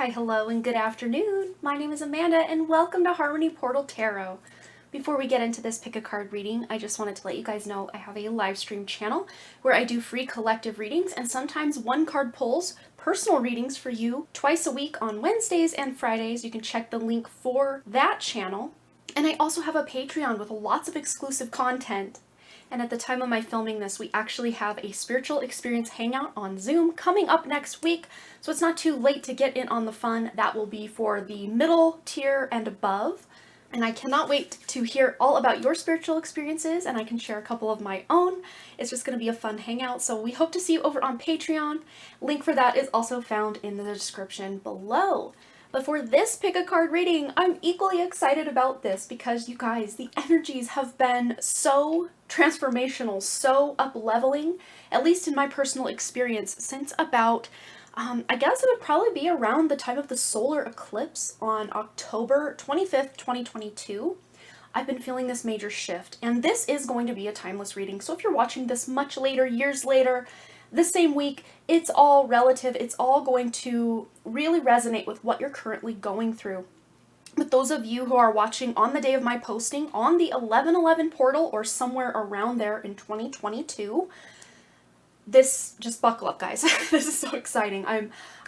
Hi, hello, and good afternoon. My name is Amanda, and welcome to Harmony Portal Tarot. Before we get into this pick a card reading, I just wanted to let you guys know I have a live stream channel where I do free collective readings and sometimes one card pulls, personal readings for you twice a week on Wednesdays and Fridays. You can check the link for that channel. And I also have a Patreon with lots of exclusive content. And at the time of my filming this, we actually have a spiritual experience hangout on Zoom coming up next week. So it's not too late to get in on the fun. That will be for the middle tier and above. And I cannot wait to hear all about your spiritual experiences, and I can share a couple of my own. It's just going to be a fun hangout. So we hope to see you over on Patreon. Link for that is also found in the description below. But for this pick a card reading, I'm equally excited about this because you guys, the energies have been so transformational, so up-leveling, at least in my personal experience, since about, I guess it would probably be around the time of the solar eclipse on October 25th, 2022. I've been feeling this major shift, and this is going to be a timeless reading. So if you're watching this much later, years later, the same week, it's all relative. It's all going to really resonate with what you're currently going through. But those of you who are watching on the day of my posting on the 11/11 portal or somewhere around there in 2022, just buckle up, guys. This is so exciting.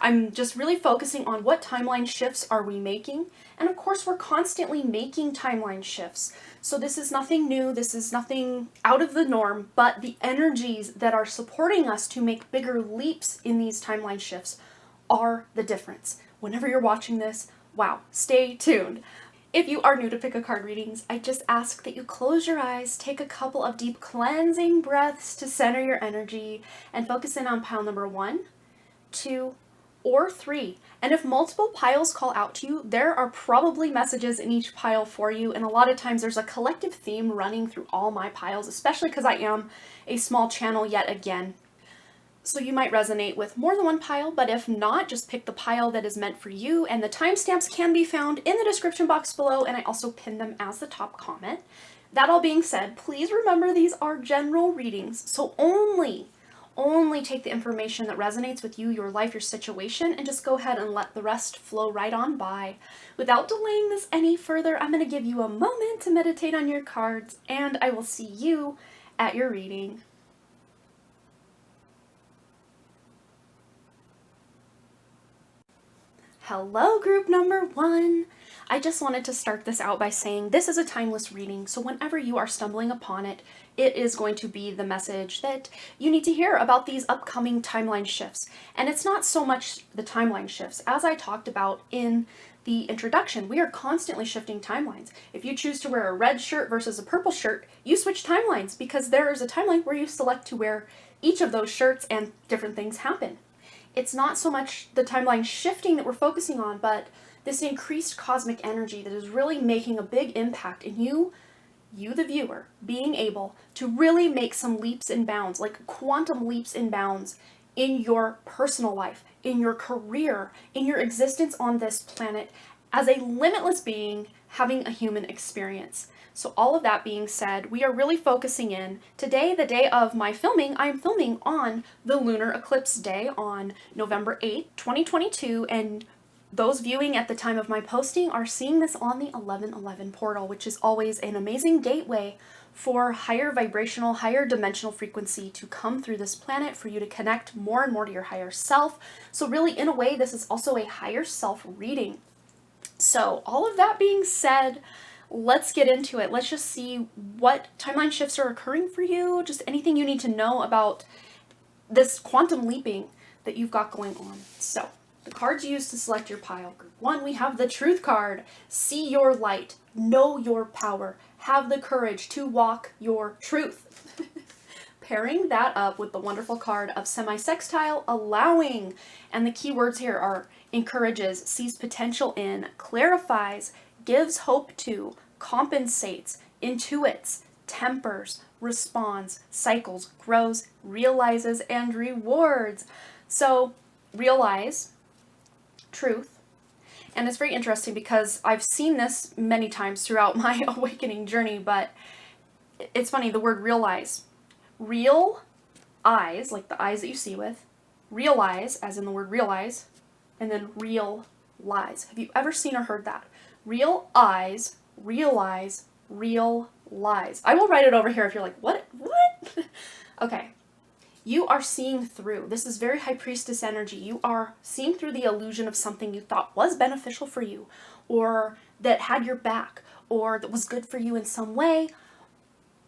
I'm just really focusing on what timeline shifts are we making. And of course, we're constantly making timeline shifts. So this is nothing new. This is nothing out of the norm, but the energies that are supporting us to make bigger leaps in these timeline shifts are the difference. Whenever you're watching this, wow, stay tuned. If you are new to pick a card readings, I just ask that you close your eyes, take a couple of deep cleansing breaths to center your energy, and focus in on pile number 1, 2, or 3. And if multiple piles call out to you, there are probably messages in each pile for you, and a lot of times there's a collective theme running through all my piles, especially because I am a small channel yet again. So you might resonate with more than one pile, but if not, just pick the pile that is meant for you, and the timestamps can be found in the description box below, and I also pinned them as the top comment. That all being said, please remember these are general readings, so only take the information that resonates with you, your life, your situation, and just go ahead and let the rest flow right on by. Without delaying this any further, I'm going to give you a moment to meditate on your cards, and I will see you at your reading. Hello, group number 1. I just wanted to start this out by saying this is a timeless reading, so whenever you are stumbling upon it, it is going to be the message that you need to hear about these upcoming timeline shifts. And it's not so much the timeline shifts. As I talked about in the introduction, we are constantly shifting timelines. If you choose to wear a red shirt versus a purple shirt, you switch timelines because there is a timeline where you select to wear each of those shirts and different things happen. It's not so much the timeline shifting that we're focusing on, but this increased cosmic energy that is really making a big impact in you the viewer, being able to really make some leaps and bounds, like quantum leaps and bounds in your personal life, in your career, in your existence on this planet as a limitless being having a human experience. So all of that being said, we are really focusing in today, the day of my filming. I'm filming on the lunar eclipse day on November 8th, 2022, and those viewing at the time of my posting are seeing this on the 11/11 portal, which is always an amazing gateway for higher vibrational, higher dimensional frequency to come through this planet, for you to connect more and more to your higher self. So really, in a way, this is also a higher self reading. So all of that being said, let's get into it. Let's just see what timeline shifts are occurring for you, just anything you need to know about this quantum leaping that you've got going on. So the cards used to select your pile. Group 1, we have the Truth card. See your light. Know your power. Have the courage to walk your truth. Pairing that up with the wonderful card of Semi-Sextile, Allowing. And the key words here are encourages, sees potential in, clarifies, gives hope to, compensates, intuits, tempers, responds, cycles, grows, realizes, and rewards. So realize, truth. And it's very interesting because I've seen this many times throughout my awakening journey, but it's funny, the word realize. Real eyes, like the eyes that you see with, realize, as in the word realize, and then real lies. Have you ever seen or heard that? Real eyes, realize, real lies. I will write it over here if you're like, what? Okay. You are seeing through. This is very high priestess energy. You are seeing through the illusion of something you thought was beneficial for you, or that had your back, or that was good for you in some way,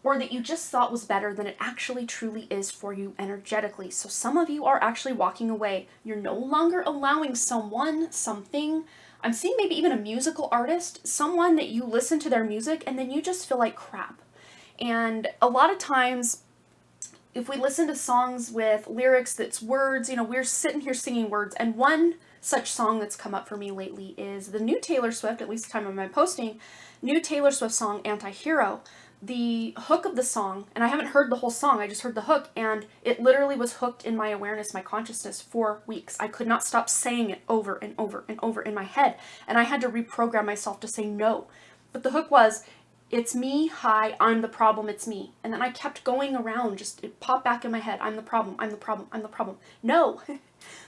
or that you just thought was better than it actually truly is for you energetically. So some of you are actually walking away. You're no longer allowing someone, something, I'm seeing maybe even a musical artist, someone that you listen to their music and then you just feel like crap. And a lot of times, if we listen to songs with lyrics that's words, we're sitting here singing words. And one such song that's come up for me lately is the new Taylor Swift, at least the time of my posting, new Taylor Swift song, Anti-Hero. The hook of the song, and I haven't heard the whole song, I just heard the hook, and it literally was hooked in my awareness, my consciousness for weeks. I could not stop saying it over and over and over in my head, and I had to reprogram myself to say no. But the hook was, it's me, hi, I'm the problem, it's me. And then I kept going around, it popped back in my head, I'm the problem, I'm the problem, I'm the problem. No.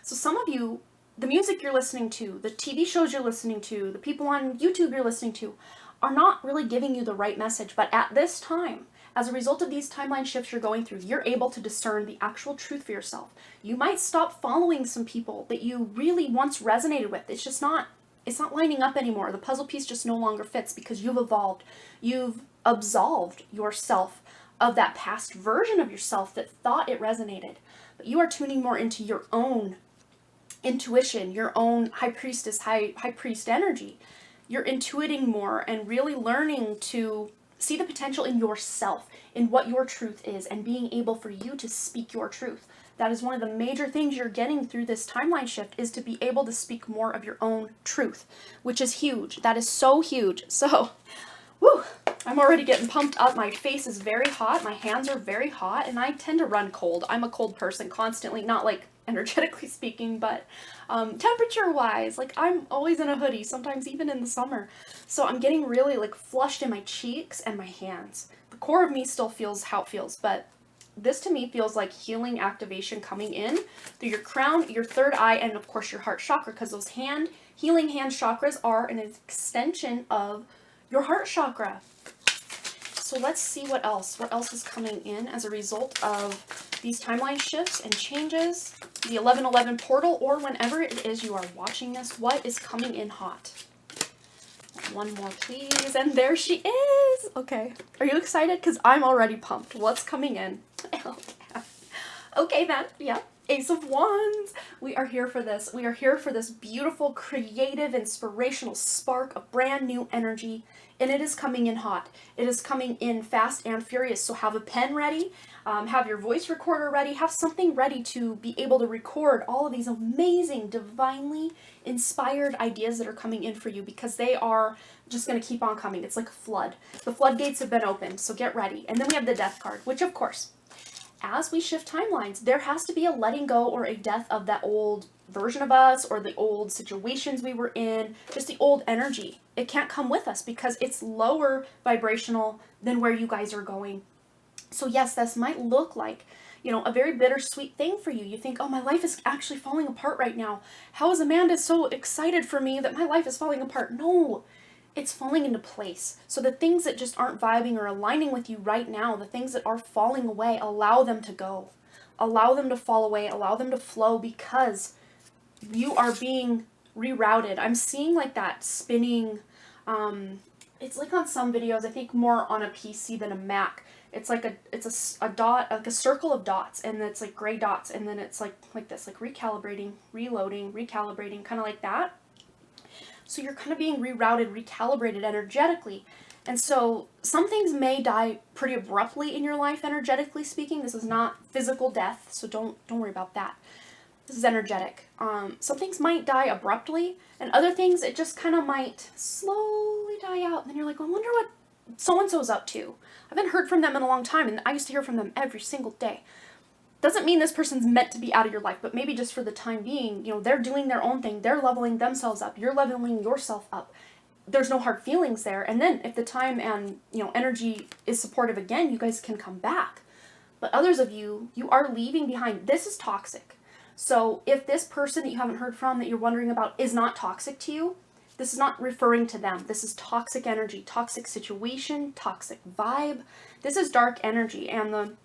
So some of you, the music you're listening to, the TV shows you're listening to, the people on YouTube you're listening to, are not really giving you the right message. But at this time, as a result of these timeline shifts you're going through, you're able to discern the actual truth for yourself. You might stop following some people that you really once resonated with. It's not lining up anymore. The puzzle piece just no longer fits because you've evolved. You've absolved yourself of that past version of yourself that thought it resonated. But you are tuning more into your own intuition, your own high priestess, high priest energy. You're intuiting more and really learning to see the potential in yourself, in what your truth is, and being able for you to speak your truth. That is one of the major things you're getting through this timeline shift, is to be able to speak more of your own truth, which is huge. That is so huge. So, I'm already getting pumped up. My face is very hot. My hands are very hot, and I tend to run cold. I'm a cold person constantly, not like energetically speaking, but temperature wise, like I'm always in a hoodie, sometimes even in the summer. So I'm getting really like flushed in my cheeks and my hands. The core of me still feels how it feels, but this to me feels like healing activation coming in through your crown, your third eye, and of course your heart chakra, because those healing hand chakras are an extension of your heart chakra. So let's see what else is coming in as a result of these timeline shifts and changes, the 1111 portal, or whenever it is you are watching this, what is coming in hot? One more, please. And there she is. Okay. Are you excited? Because I'm already pumped. What's coming in? Okay, then. Yeah. Ace of Wands. We are here for this. We are here for this beautiful, creative, inspirational spark of brand new energy. And it is coming in hot. It is coming in fast and furious. So have a pen ready. Have your voice recorder ready. Have something ready to be able to record all of these amazing, divinely inspired ideas that are coming in for you, because they are just going to keep on coming. It's like a flood. The floodgates have been opened, so get ready. And then we have the Death card, which of course, as we shift timelines, there has to be a letting go or a death of that old version of us, or the old situations we were in, just the old energy. It can't come with us because it's lower vibrational than where you guys are going. So yes, this might look like, a very bittersweet thing for you. You think, oh, my life is actually falling apart right now. How is Amanda so excited for me that my life is falling apart? No, it's falling into place. So the things that just aren't vibing or aligning with you right now, the things that are falling away, allow them to go. Allow them to fall away. Allow them to flow, because you are being rerouted. I'm seeing like that spinning, it's like on some videos, I think more on a PC than a Mac. It's like a dot, like a circle of dots, and it's like gray dots, and then it's like this, like recalibrating, reloading, recalibrating, kind of like that. So you're kind of being rerouted, recalibrated energetically. And so some things may die pretty abruptly in your life, energetically speaking. This is not physical death, so don't worry about that. This is energetic. Some things might die abruptly, and other things, it just kind of might slowly die out. And then you're like, I wonder what so-and-so's up to. I haven't heard from them in a long time, and I used to hear from them every single day. Doesn't mean this person's meant to be out of your life, but maybe just for the time being, they're doing their own thing. They're leveling themselves up. You're leveling yourself up. There's no hard feelings there. And then if the time and, energy is supportive again, you guys can come back. But others of you, you are leaving behind. This is toxic. So if this person that you haven't heard from that you're wondering about is not toxic to you, this is not referring to them. This is toxic energy, toxic situation, toxic vibe. This is dark energy, and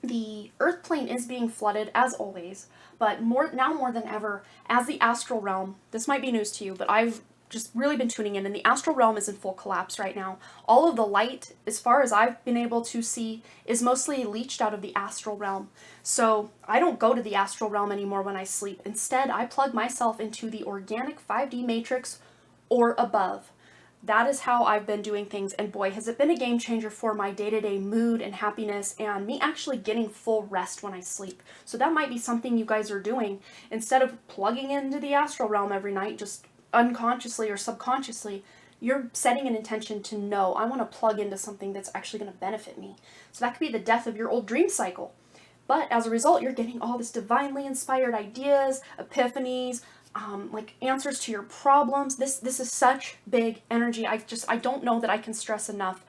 the earth plane is being flooded as always, but more than ever, as the astral realm, this might be news to you, but I've just really been tuning in, and the astral realm is in full collapse right now. All of the light, as far as I've been able to see, is mostly leached out of the astral realm. So I don't go to the astral realm anymore when I sleep. Instead, I plug myself into the organic 5D matrix or above. That is how I've been doing things, and boy, has it been a game changer for my day-to-day mood and happiness and me actually getting full rest when I sleep. So that might be something you guys are doing. Instead of plugging into the astral realm every night, just unconsciously or subconsciously, you're setting an intention to know, I want to plug into something that's actually going to benefit me. So that could be the death of your old dream cycle. But as a result, you're getting all this divinely inspired ideas, epiphanies, like answers to your problems. This is such big energy. I don't know that I can stress enough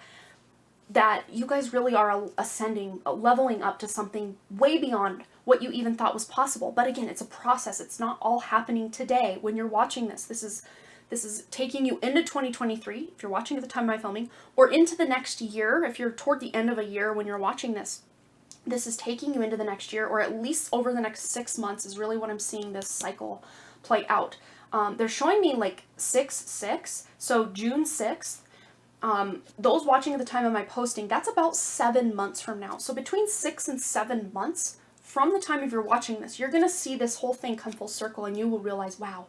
that you guys really are ascending, leveling up to something way beyond what you even thought was possible. But again, it's a process. It's not all happening today when you're watching this. This is taking you into 2023, if you're watching at the time of my filming, or into the next year, if you're toward the end of a year when you're watching this. This is taking you into the next year, or at least over the next 6 months is really what I'm seeing this cycle play out. They're showing me like 6/6, so June 6th. Those watching at the time of my posting, that's about 7 months from now. So between 6 and 7 months from the time of you're watching this, you're going to see this whole thing come full circle, and you will realize, wow,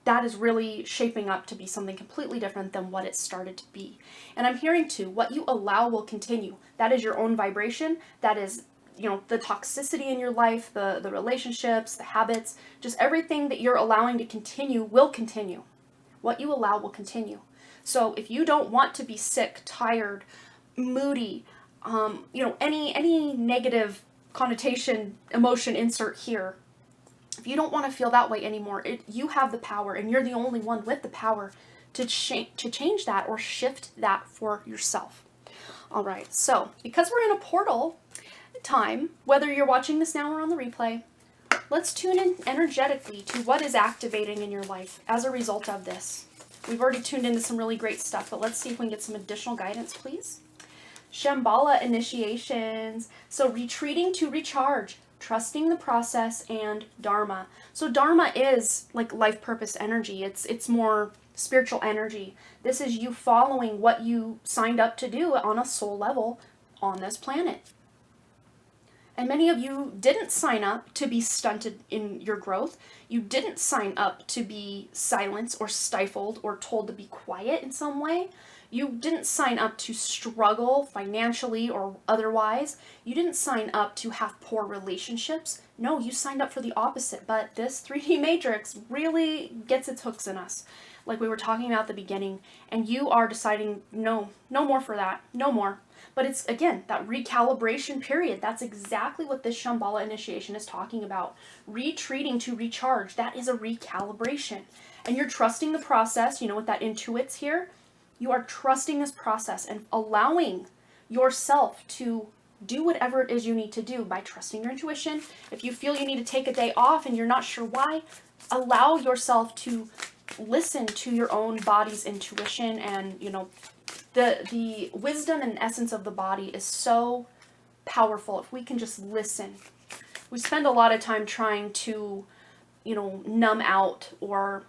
that is really shaping up to be something completely different than what it started to be. And I'm hearing too, what you allow will continue. That is your own vibration. That is, the toxicity in your life, the relationships, the habits, just everything that you're allowing to continue will continue. What you allow will continue. So if you don't want to be sick, tired, moody, any negative connotation, emotion insert here, if you don't want to feel that way anymore, you have the power, and you're the only one with the power to change that or shift that for yourself. All right, so because we're in a portal time, whether you're watching this now or on the replay, let's tune in energetically to what is activating in your life as a result of this. We've already tuned into some really great stuff, but let's see if we can get some additional guidance, please. Shambhala initiations. So retreating to recharge, trusting the process, and Dharma. So Dharma is like life purpose energy. It's more spiritual energy. This is you following what you signed up to do on a soul level on this planet. And many of you didn't sign up to be stunted in your growth. You didn't sign up to be silenced or stifled or told to be quiet in some way. You didn't sign up to struggle financially or otherwise. You didn't sign up to have poor relationships. No, you signed up for the opposite. But this 3D matrix really gets its hooks in us, like we were talking about at the beginning. And you are deciding, no more for that. No more. But it's, again, that recalibration period. That's exactly what this Shambhala initiation is talking about. Retreating to recharge. That is a recalibration. And you're trusting the process, with that intuits here. You are trusting this process and allowing yourself to do whatever it is you need to do by trusting your intuition. If you feel you need to take a day off and you're not sure why, allow yourself to listen to your own body's intuition. And, the wisdom and essence of the body is so powerful if we can just listen. We spend a lot of time trying to, numb out or,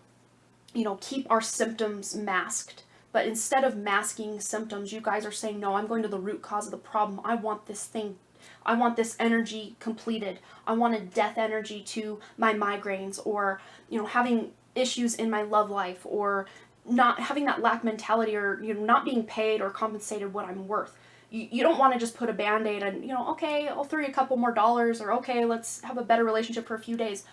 keep our symptoms masked. But instead of masking symptoms, you guys are saying, no, I'm going to the root cause of the problem. I want this thing. I want this energy completed. I want a death energy to my migraines, or, having issues in my love life, or not having that lack mentality, or, not being paid or compensated what I'm worth. You don't want to just put a Band-Aid and, okay, I'll throw you a couple more dollars, or okay, let's have a better relationship for a few days.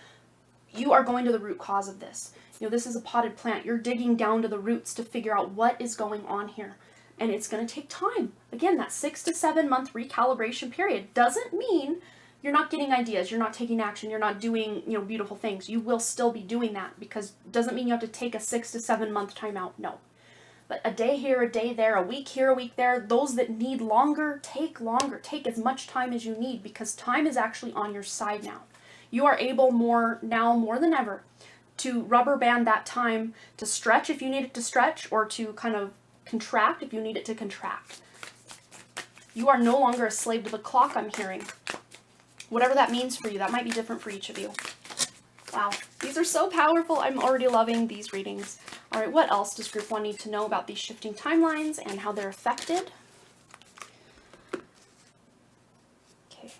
You are going to the root cause of this. This is a potted plant. You're digging down to the roots to figure out what is going on here. And it's going to take time. Again, that 6 to 7 month recalibration period doesn't mean you're not getting ideas, you're not taking action, you're not doing, beautiful things. You will still be doing that, because it doesn't mean you have to take a 6 to 7 month timeout. No. But a day here, a day there, a week here, a week there, those that need longer. Take as much time as you need, because time is actually on your side now. You are able now more than ever to rubber band that time to stretch if you need it to stretch, or to kind of contract if you need it to contract. You are no longer a slave to the clock, I'm hearing. Whatever that means for you, that might be different for each of you. Wow, these are so powerful. I'm already loving these readings. All right, what else does Group 1 need to know about these shifting timelines and how they're affected? Okay,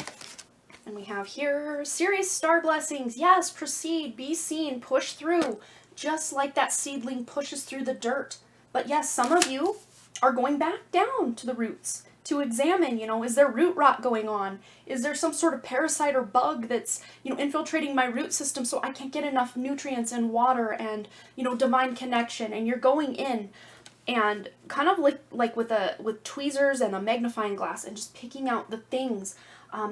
and we have here, Sirius star blessings. Yes, proceed, be seen, push through, just like that seedling pushes through the dirt. But yes, some of you are going back down to the roots to examine, is there root rot going on? Is there some sort of parasite or bug that's, infiltrating my root system so I can't get enough nutrients and water and, divine connection? And you're going in and kind of like with tweezers and a magnifying glass and just picking out the things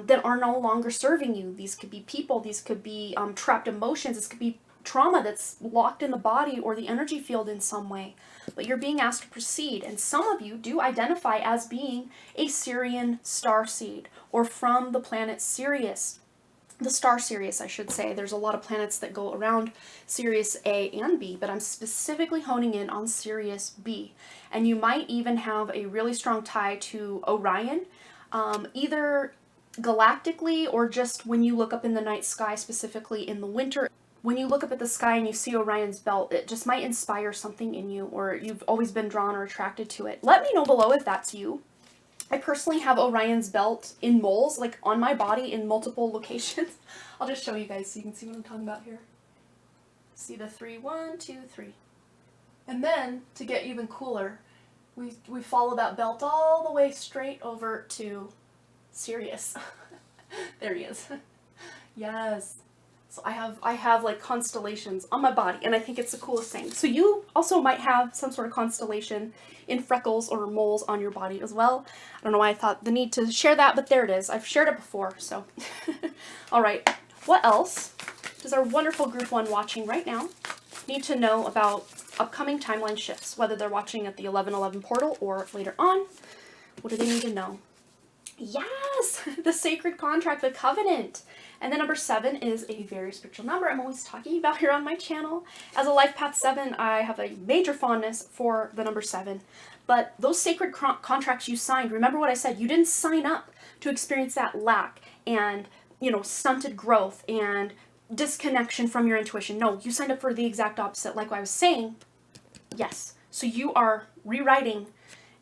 that are no longer serving you. These could be people, these could be trapped emotions, this could be trauma that's locked in the body or the energy field in some way. But you're being asked to proceed, and some of you do identify as being a Sirian starseed, or from the planet Sirius. The star Sirius, I should say. There's a lot of planets that go around Sirius A and B, but I'm specifically honing in on Sirius B. And you might even have a really strong tie to Orion, either galactically or just when you look up in the night sky, specifically in the winter. When you look up at the sky and you see Orion's belt, it just might inspire something in you, or you've always been drawn or attracted to it. Let me know below if that's you. I personally have Orion's belt in moles, like on my body in multiple locations. I'll just show you guys so you can see what I'm talking about here. See the 3, 1, 2, 3. And then, to get even cooler, we follow that belt all the way straight over to Sirius. There he is. Yes. So I have like constellations on my body, and I think it's the coolest thing. So you also might have some sort of constellation in freckles or moles on your body as well. I don't know why I thought the need to share that, but there it is. I've shared it before, so. All right, what else does our wonderful Group 1 watching right now need to know about upcoming timeline shifts, whether they're watching at the 1111 portal or later on? What do they need to know? Yes, the sacred contract, the covenant. And then number 7 is a very spiritual number I'm always talking about here on my channel. As a Life Path 7, I have a major fondness for the number 7. But those sacred contracts you signed, remember what I said, you didn't sign up to experience that lack and, stunted growth and disconnection from your intuition. No, you signed up for the exact opposite, like I was saying. Yes, so you are rewriting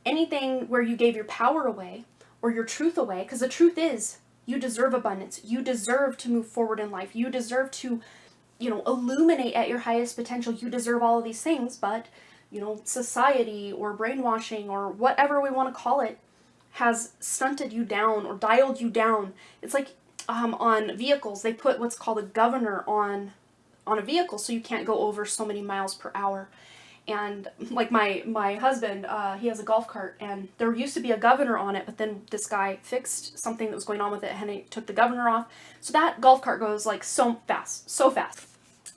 anything where you gave your power away or your truth away, because the truth is, you deserve abundance. You deserve to move forward in life. You deserve to, illuminate at your highest potential. You deserve all of these things, but, society or brainwashing or whatever we want to call it has stunted you down or dialed you down. It's like on vehicles, they put what's called a governor on a vehicle so you can't go over so many miles per hour. And like my husband, he has a golf cart, and there used to be a governor on it, but then this guy fixed something that was going on with it, and he took the governor off. So that golf cart goes like so fast, so fast.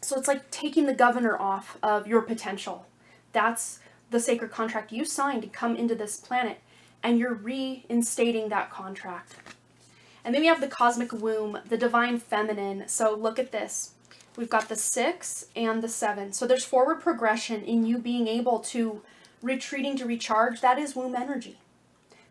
So it's like taking the governor off of your potential. That's the sacred contract you signed to come into this planet, and you're reinstating that contract. And then we have the cosmic womb, the divine feminine. So look at this. We've got the 6 and the 7. So there's forward progression in you being able to retreating to recharge. That is womb energy.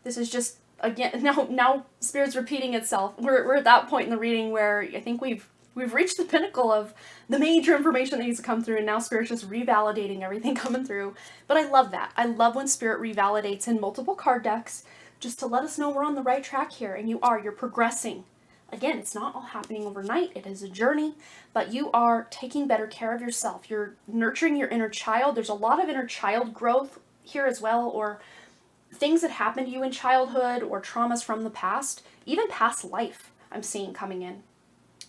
This is just, again, now Spirit's repeating itself. We're at that point in the reading where I think we've reached the pinnacle of the major information that needs to come through, and now Spirit's just revalidating everything coming through. But I love that. I love when Spirit revalidates in multiple card decks just to let us know we're on the right track here, and you're progressing. Again, it's not all happening overnight. It is a journey, but you are taking better care of yourself. You're nurturing your inner child. There's a lot of inner child growth here as well, or things that happened to you in childhood or traumas from the past, even past life I'm seeing coming in.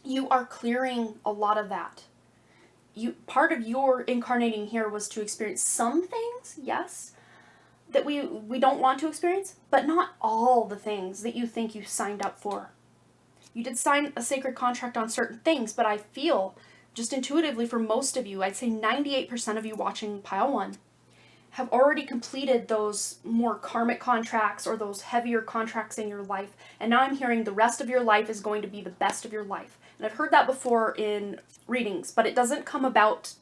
You are clearing a lot of that. Part of your incarnating here was to experience some things, yes, that we don't want to experience, but not all the things that you think you signed up for. You did sign a sacred contract on certain things, but I feel, just intuitively for most of you, I'd say 98% of you watching Pile 1 have already completed those more karmic contracts or those heavier contracts in your life. And now I'm hearing the rest of your life is going to be the best of your life. And I've heard that before in readings, but it doesn't come about,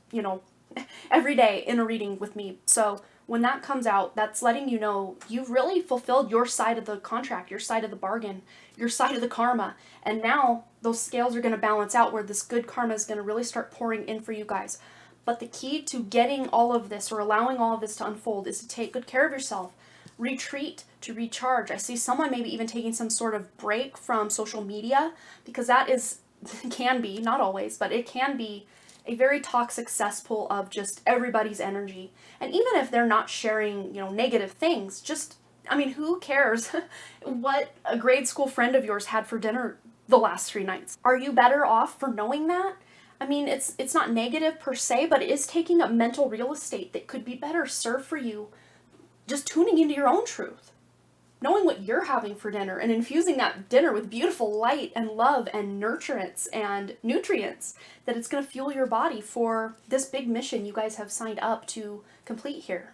every day in a reading with me. So when that comes out, that's letting you know you've really fulfilled your side of the contract, your side of the bargain, your side of the karma. And now those scales are going to balance out where this good karma is going to really start pouring in for you guys. But the key to getting all of this or allowing all of this to unfold is to take good care of yourself, retreat, to recharge. I see someone maybe even taking some sort of break from social media, because that can be, not always, but it can be a very toxic cesspool of just everybody's energy. And even if they're not sharing, negative things, who cares what a grade school friend of yours had for dinner the last 3 nights? Are you better off for knowing that? It's not negative per se, but it is taking up mental real estate that could be better served for you just tuning into your own truth, knowing what you're having for dinner and infusing that dinner with beautiful light and love and nurturance and nutrients, that it's going to fuel your body for this big mission you guys have signed up to complete here.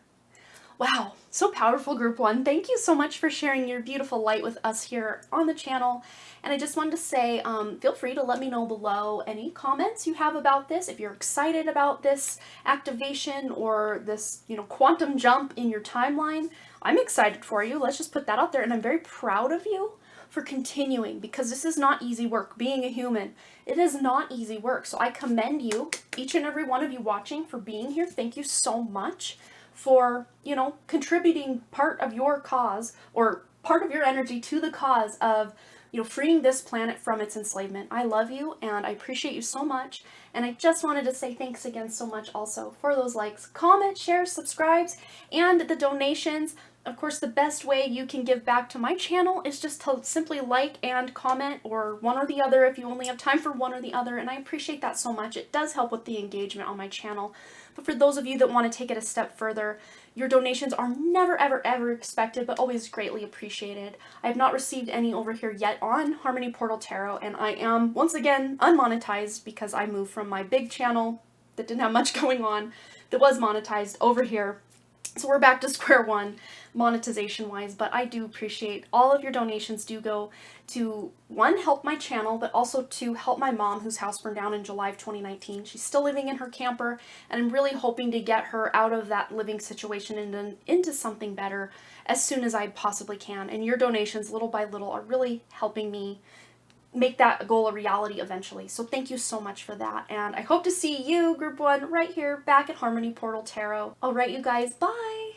Wow, so powerful, Group 1. Thank you so much for sharing your beautiful light with us here on the channel. And I just wanted to say, feel free to let me know below any comments you have about this. If you're excited about this activation or this, quantum jump in your timeline, I'm excited for you. Let's just put that out there. And I'm very proud of you for continuing, because this is not easy work. Being a human, it is not easy work. So I commend you, each and every one of you watching, for being here. Thank you so much for, contributing part of your cause or part of your energy to the cause of, freeing this planet from its enslavement. I love you and I appreciate you so much. And I just wanted to say thanks again so much also for those likes, comments, shares, subscribes, and the donations. Of course, the best way you can give back to my channel is just to simply like and comment, or one or the other if you only have time for one or the other, and I appreciate that so much. It does help with the engagement on my channel. But for those of you that want to take it a step further, your donations are never, ever, ever expected, but always greatly appreciated. I have not received any over here yet on Harmony Portal Tarot, and I am, once again, unmonetized because I moved from my big channel that didn't have much going on, that was monetized, over here. So we're back to square one, monetization-wise, but I do appreciate all of your donations. Do go to, one, help my channel, but also to help my mom, whose house burned down in July of 2019. She's still living in her camper, and I'm really hoping to get her out of that living situation and into something better as soon as I possibly can. And your donations, little by little, are really helping me make that goal a reality eventually. So thank you so much for that. And I hope to see you, Group 1, right here back at Harmony Portal Tarot. All right, you guys, bye.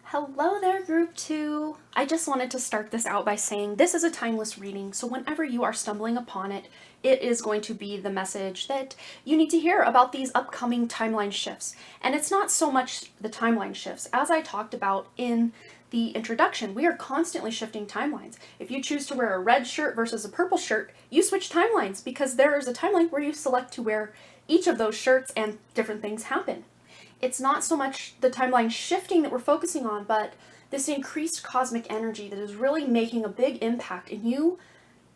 Hello there, Group 2. I just wanted to start this out by saying this is a timeless reading. So whenever you are stumbling upon it, it is going to be the message that you need to hear about these upcoming timeline shifts. And it's not so much the timeline shifts. As I talked about in the introduction, we are constantly shifting timelines. If you choose to wear a red shirt versus a purple shirt, you switch timelines, because there is a timeline where you select to wear each of those shirts and different things happen. It's not so much the timeline shifting that we're focusing on, but this increased cosmic energy that is really making a big impact in you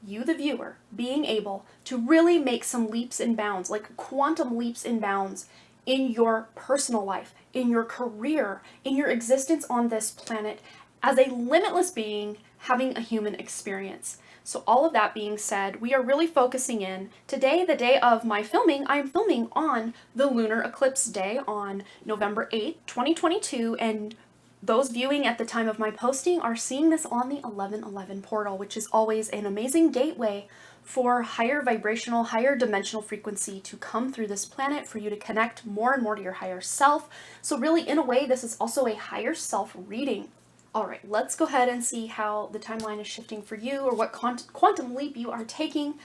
the viewer, being able to really make some leaps and bounds, like quantum leaps and bounds, in your personal life, in your career, in your existence on this planet, as a limitless being having a human experience. So all of that being said, we are really focusing in today, the day of my filming. I'm filming on the lunar eclipse day on November 8th, 2022, and those viewing at the time of my posting are seeing this on the 1111 portal, which is always an amazing gateway for higher vibrational, higher dimensional frequency to come through this planet, for you to connect more and more to your higher self. So really, in a way, this is also a higher self reading. All right, let's go ahead and see how the timeline is shifting for you, or what quantum leap you are taking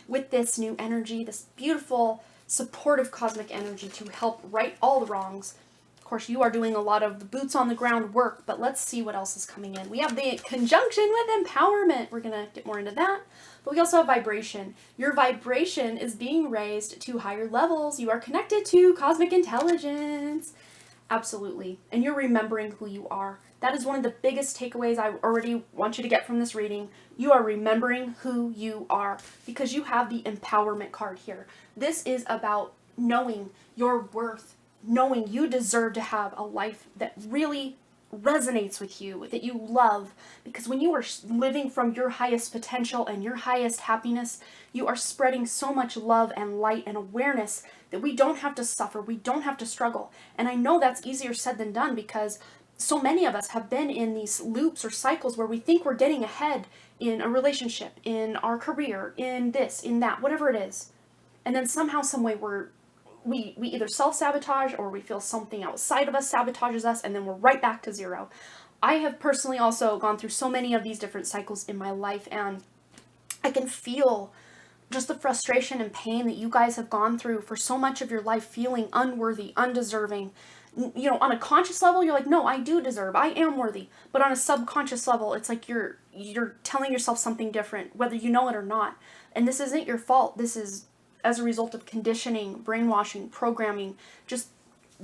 with this new energy, this beautiful, supportive cosmic energy to help right all the wrongs. Of course, you are doing a lot of the boots on the ground work, but let's see what else is coming in. We have the conjunction with empowerment. We're going to get more into that. But we also have vibration. Your vibration is being raised to higher levels. You are connected to cosmic intelligence. Absolutely. And you're remembering who you are. That is one of the biggest takeaways I already want you to get from this reading. You are remembering who you are, because you have the empowerment card here. This is about knowing your worth, knowing you deserve to have a life that really resonates with you, that you love. Because when you are living from your highest potential and your highest happiness, you are spreading so much love and light and awareness that we don't have to suffer, we don't have to struggle. And I know that's easier said than done, because so many of us have been in these loops or cycles where we think we're getting ahead in a relationship, in our career, in this, in that, whatever it is. And then somehow, some way, we either self-sabotage, or we feel something outside of us sabotages us, and then we're right back to zero. I have personally also gone through so many of these different cycles in my life, and I can feel just the frustration and pain that you guys have gone through for so much of your life, feeling unworthy, undeserving. You know, on a conscious level, you're like, no, I do deserve, I am worthy. But on a subconscious level, it's like you're telling yourself something different, whether you know it or not. And this isn't your fault. This is as a result of conditioning, brainwashing, programming, just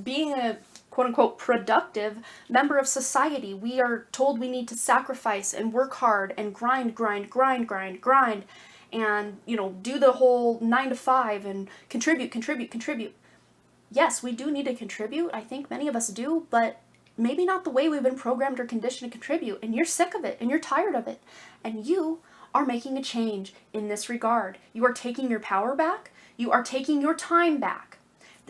being a quote-unquote productive member of society. We are told we need to sacrifice and work hard and grind, and, you know, do the whole 9 to 5 and contribute. Yes, we do need to contribute. I think many of us do, but maybe not the way we've been programmed or conditioned to contribute. And you're sick of it, and you're tired of it, and you are making a change in this regard. You are taking your power back. You are taking your time back.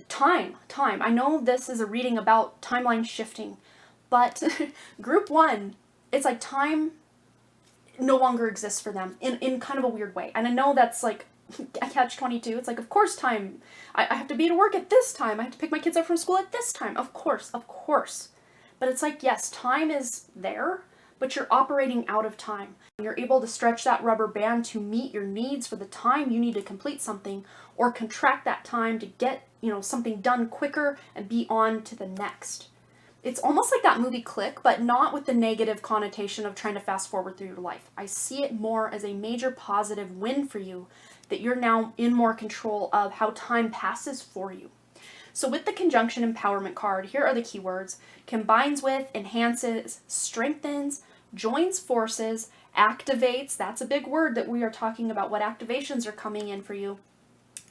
Time. I know this is a reading about timeline shifting, but group 1, it's like time no longer exists for them in kind of a weird way. And I know that's like a catch-22. It's like, of course time. I have to be to work at this time. I have to pick my kids up from school at this time. Of course. But it's like, yes, time is there, but you're operating out of time. You're able to stretch that rubber band to meet your needs for the time you need to complete something, or contract that time to get, you know, something done quicker and be on to the next. It's almost like that movie Click, but not with the negative connotation of trying to fast forward through your life. I see it more as a major positive win for you, that you're now in more control of how time passes for you. So with the Conjunction Empowerment card, here are the keywords: combines with, enhances, strengthens, joins forces, activates, that's a big word that we are talking about, what activations are coming in for you,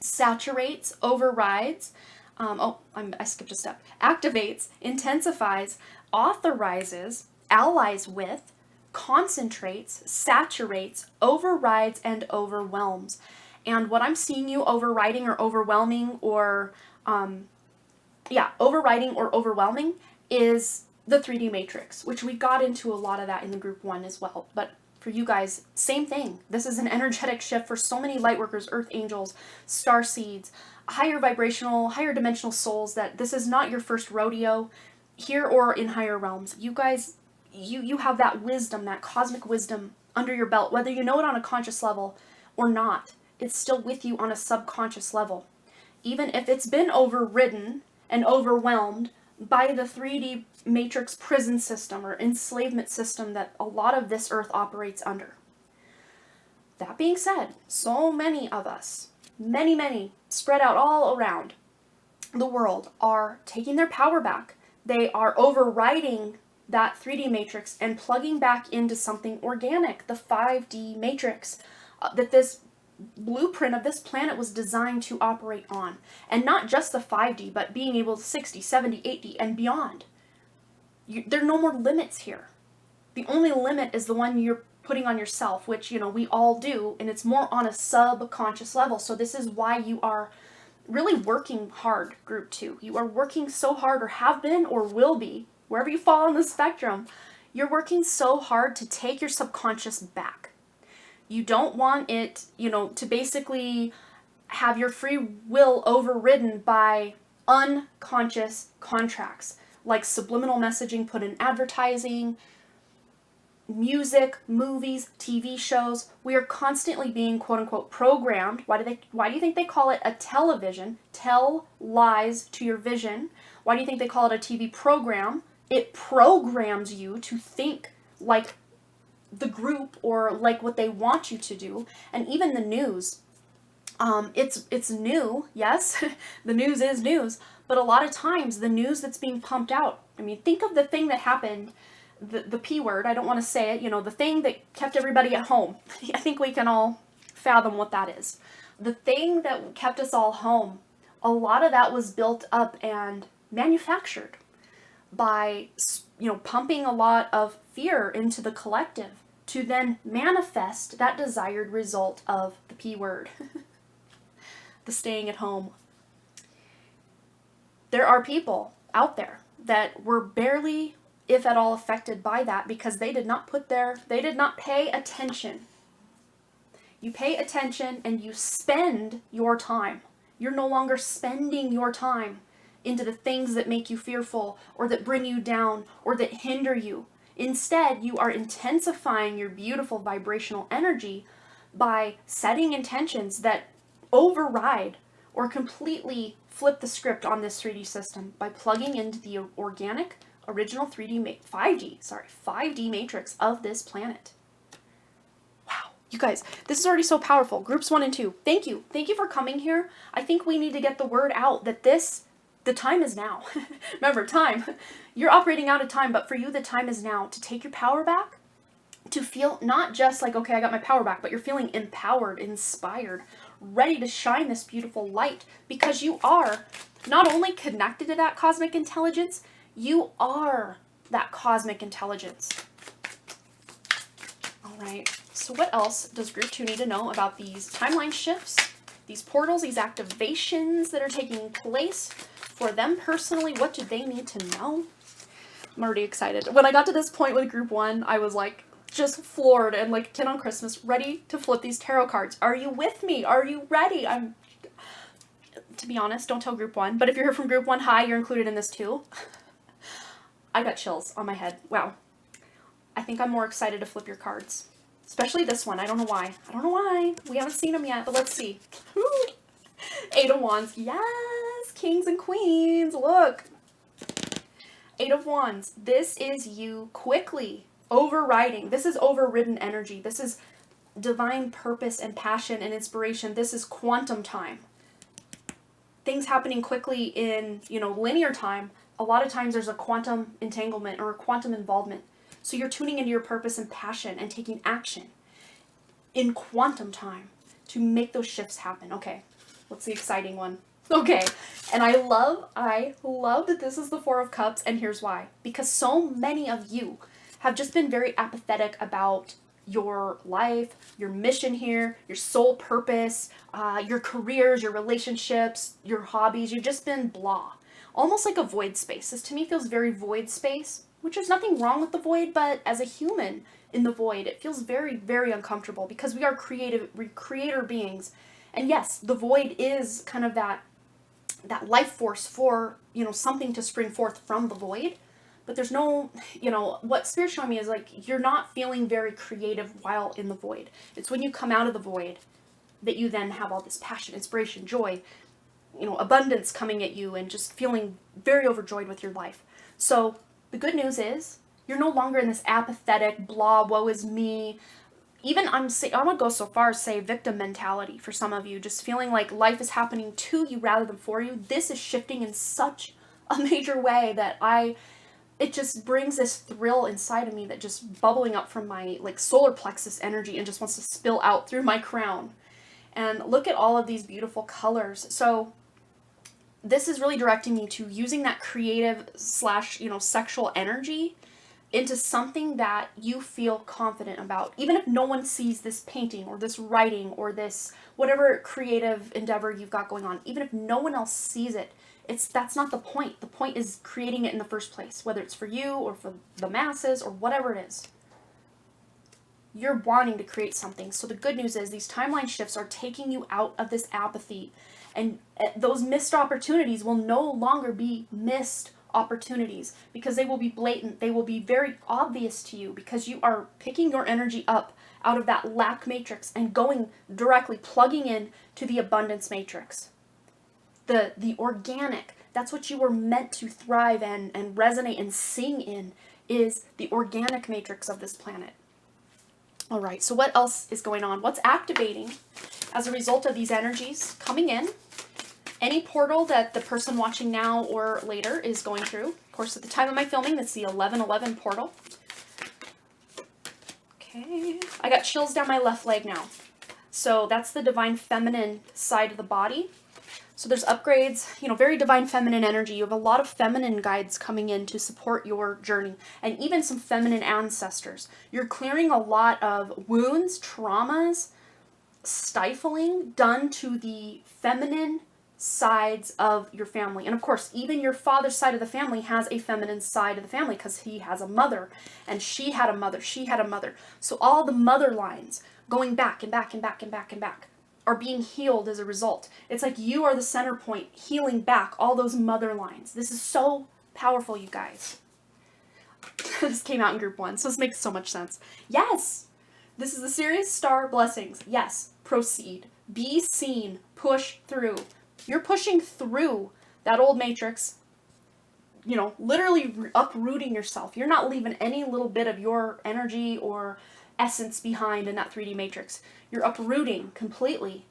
saturates, overrides, I skipped a step, activates, intensifies, authorizes, allies with, concentrates, saturates, overrides, and overwhelms. And what I'm seeing you overriding or overwhelming, or overriding or overwhelming, is the 3D matrix, which we got into a lot of that in the group 1 as well. But for you guys, same thing. This is an energetic shift for so many light workers, earth angels, star seeds, higher vibrational, higher dimensional souls, that this is not your first rodeo here or in higher realms. You guys, you have that wisdom, that cosmic wisdom under your belt, whether you know it on a conscious level or not. It's still with you on a subconscious level. Even if it's been overridden and overwhelmed by the 3D matrix prison system or enslavement system that a lot of this earth operates under. That being said, so many of us, many, spread out all around the world, are taking their power back. They are overriding that 3D matrix and plugging back into something organic, the 5D matrix, that this blueprint of this planet was designed to operate on. And not just the 5D, but being able to 60, 70, 80, and beyond. There are no more limits here. The only limit is the one you're putting on yourself, which, you know, we all do, and it's more on a subconscious level. So this is why you are really working hard, group 2. You are working so hard, or have been, or will be, wherever you fall on the spectrum. You're working so hard to take your subconscious back. You don't want it, you know, to basically have your free will overridden by unconscious contracts, like subliminal messaging put in advertising, music, movies, TV shows. We are constantly being quote-unquote programmed. Why do you think they call it a television? Tell lies to your vision. Why do you think they call it a TV program? It programs you to think like the group, or like what they want you to do. And even the news, it's new, yes, the news is news, but a lot of times the news that's being pumped out, I mean, think of the thing that happened, the P word, I don't want to say it, you know, the thing that kept everybody at home. I think we can all fathom what that is. The thing that kept us all home, a lot of that was built up and manufactured by, you know, pumping a lot of fear into the collective to then manifest that desired result of the P word, the staying at home. There are people out there that were barely, if at all, affected by that because they did not pay attention. You pay attention and you spend your time. You're no longer spending your time into the things that make you fearful or that bring you down or that hinder you. Instead, you are intensifying your beautiful vibrational energy by setting intentions that override or completely flip the script on this 3D system by plugging into the organic, original 5D matrix of this planet. Wow, you guys, this is already so powerful. Groups 1 and 2, thank you. Thank you for coming here. I think we need to get the word out that the time is now. Remember, time. You're operating out of time, but for you, the time is now to take your power back, to feel not just like, okay, I got my power back, but you're feeling empowered, inspired, ready to shine this beautiful light because you are not only connected to that cosmic intelligence, you are that cosmic intelligence. All right, so what else does Group 2 need to know about these timeline shifts, these portals, these activations that are taking place for them personally? What do they need to know? I'm already excited. When I got to this point with Group 1, I was like, just floored and like Kid on Christmas, ready to flip these tarot cards. Are you with me? Are you ready? To be honest, don't tell Group 1, but if you're here from Group 1, hi, you're included in this too. I got chills on my head. Wow. I think I'm more excited to flip your cards. Especially this one. I don't know why. I don't know why. We haven't seen them yet, but let's see. Woo! 8 of Wands. Yes! Kings and Queens. Look. 8 of Wands. This is you quickly overriding. This is overridden energy. This is divine purpose and passion and inspiration. This is quantum time. Things happening quickly in, you know, linear time. A lot of times there's a quantum entanglement or a quantum involvement. So you're tuning into your purpose and passion and taking action in quantum time to make those shifts happen. Okay, what's the exciting one? Okay, and I love that this is the 4 of Cups, and here's why. Because so many of you have just been very apathetic about your life, your mission here, your soul purpose, your careers, your relationships, your hobbies. You've just been blah. Almost like a void space. This to me feels very void space, which is nothing wrong with the void, but as a human in the void, it feels very, very uncomfortable because we are creator beings. And yes, the void is kind of that life force for, you know, something to spring forth from the void. But there's no, you know, what Spirit's showing me is like, you're not feeling very creative while in the void. It's when you come out of the void that you then have all this passion, inspiration, joy, you know, abundance coming at you and just feeling very overjoyed with your life. So the good news is you're no longer in this apathetic, blah, woe is me. Even I would go so far as say victim mentality for some of you, just feeling like life is happening to you rather than for you. This is shifting in such a major way that it just brings this thrill inside of me that just bubbling up from my like solar plexus energy and just wants to spill out through my crown. And look at all of these beautiful colors. So this is really directing me to using that creative / you know, sexual energy into something that you feel confident about. Even if no one sees this painting or this writing or this whatever creative endeavor you've got going on, even if no one else sees it, that's not the point. The point is creating it in the first place, whether it's for you or for the masses or whatever it is. You're wanting to create something. So the good news is these timeline shifts are taking you out of this apathy, and those missed opportunities will no longer be missed opportunities because they will be blatant. They will be very obvious to you because you are picking your energy up out of that lack matrix and going directly, plugging in to the abundance matrix. The organic, that's what you were meant to thrive and resonate and sing in, is the organic matrix of this planet. All right, so what else is going on? What's activating as a result of these energies coming in? Any portal that the person watching now or later is going through. Of course, at the time of my filming, that's the 1111 portal. Okay, I got chills down my left leg now. So that's the divine feminine side of the body. So So there's upgrades, very divine feminine energy. You have a lot of feminine guides coming in to support your journey, and even some feminine ancestors. You're clearing a lot of wounds, traumas, stifling done to the feminine sides of your family. And of course, even your father's side of the family has a feminine side of the family because he has a mother, and she had a mother, she had a mother. So all the mother lines going back and back and back and back and back are being healed as a result. It's like you are the center point, healing back all those mother lines. This is so powerful, you guys. This came out in group 1, so this makes so much sense. Yes, this is the Sirius Star blessings. Yes, proceed. Be seen. Push through. You're pushing through that old matrix, literally uprooting yourself. You're not leaving any little bit of your energy or essence behind in that 3D matrix. You're uprooting completely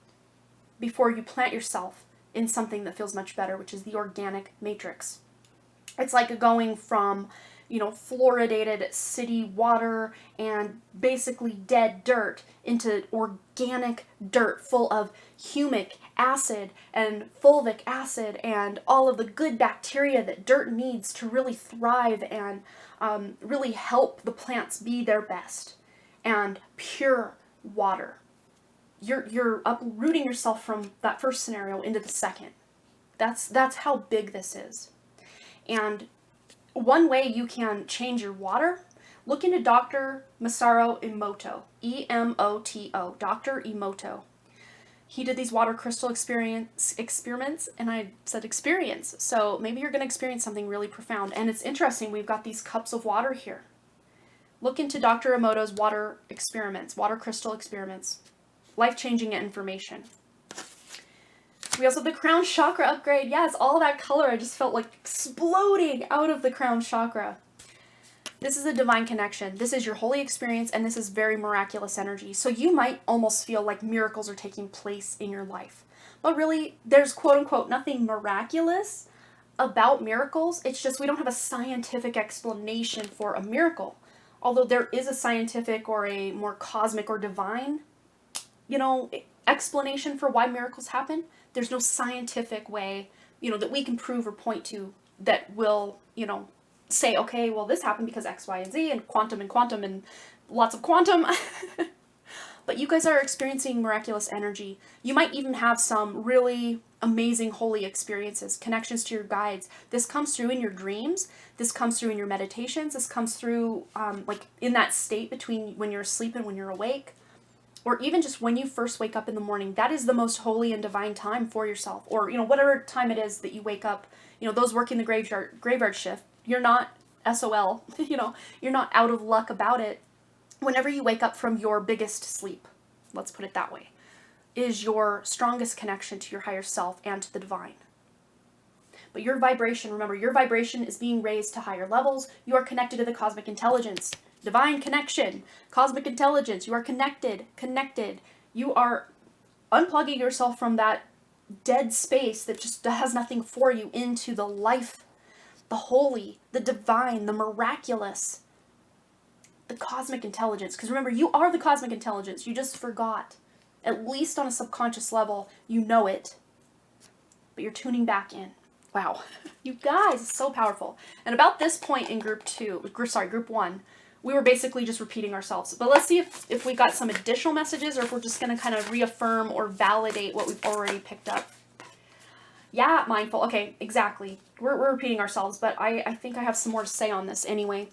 before you plant yourself in something that feels much better, which is the organic matrix. It's like going from, fluoridated city water and basically dead dirt into organic dirt full of humic acid and fulvic acid and all of the good bacteria that dirt needs to really thrive and really help the plants be their best. And pure water. You're uprooting yourself from that first scenario into the second. That's how big this is. And one way you can change your water, look into Dr. Masaru Emoto, E-M-O-T-O, Dr. Emoto. He did these water crystal experiments, and I said experience. So maybe you're going to experience something really profound. And it's interesting, we've got these cups of water here. Look into Dr. Emoto's water experiments, water crystal experiments. Life-changing information. We also have the crown chakra upgrade. Yes, all that color, I just felt like exploding out of the crown chakra. This is a divine connection. This is your holy experience, and this is very miraculous energy. So you might almost feel like miracles are taking place in your life. But really, there's quote-unquote nothing miraculous about miracles. It's just we don't have a scientific explanation for a miracle. Although there is a scientific or a more cosmic or divine, explanation for why miracles happen, there's no scientific way, that we can prove or point to that will, say, okay, well, this happened because X, Y, and Z, and quantum and lots of quantum. But you guys are experiencing miraculous energy. You might even have some really amazing holy experiences, connections to your guides. This comes through in your dreams. This comes through in your meditations. This comes through like in that state between when you're asleep and when you're awake. Or even just when you first wake up in the morning. That is the most holy and divine time for yourself. Or, whatever time it is that you wake up, those working the graveyard shift, you're not SOL, you're not out of luck about it. Whenever you wake up from your biggest sleep, let's put it that way, is your strongest connection to your higher self and to the divine. But your vibration, remember, your vibration is being raised to higher levels. You are connected to the cosmic intelligence. Divine connection, cosmic intelligence. You are connected. You are unplugging yourself from that dead space that just has nothing for you into the life, the holy, the divine, the miraculous, the cosmic intelligence. Because remember, you are the cosmic intelligence. You just forgot. At least on a subconscious level, you know it. But you're tuning back in. Wow. You guys, it's so powerful. And about this point in group 1, we were basically just repeating ourselves. But let's see if we got some additional messages or if we're just going to kind of reaffirm or validate what we've already picked up. Yeah, mindful. Okay, exactly. We're repeating ourselves, but I think I have some more to say on this anyway.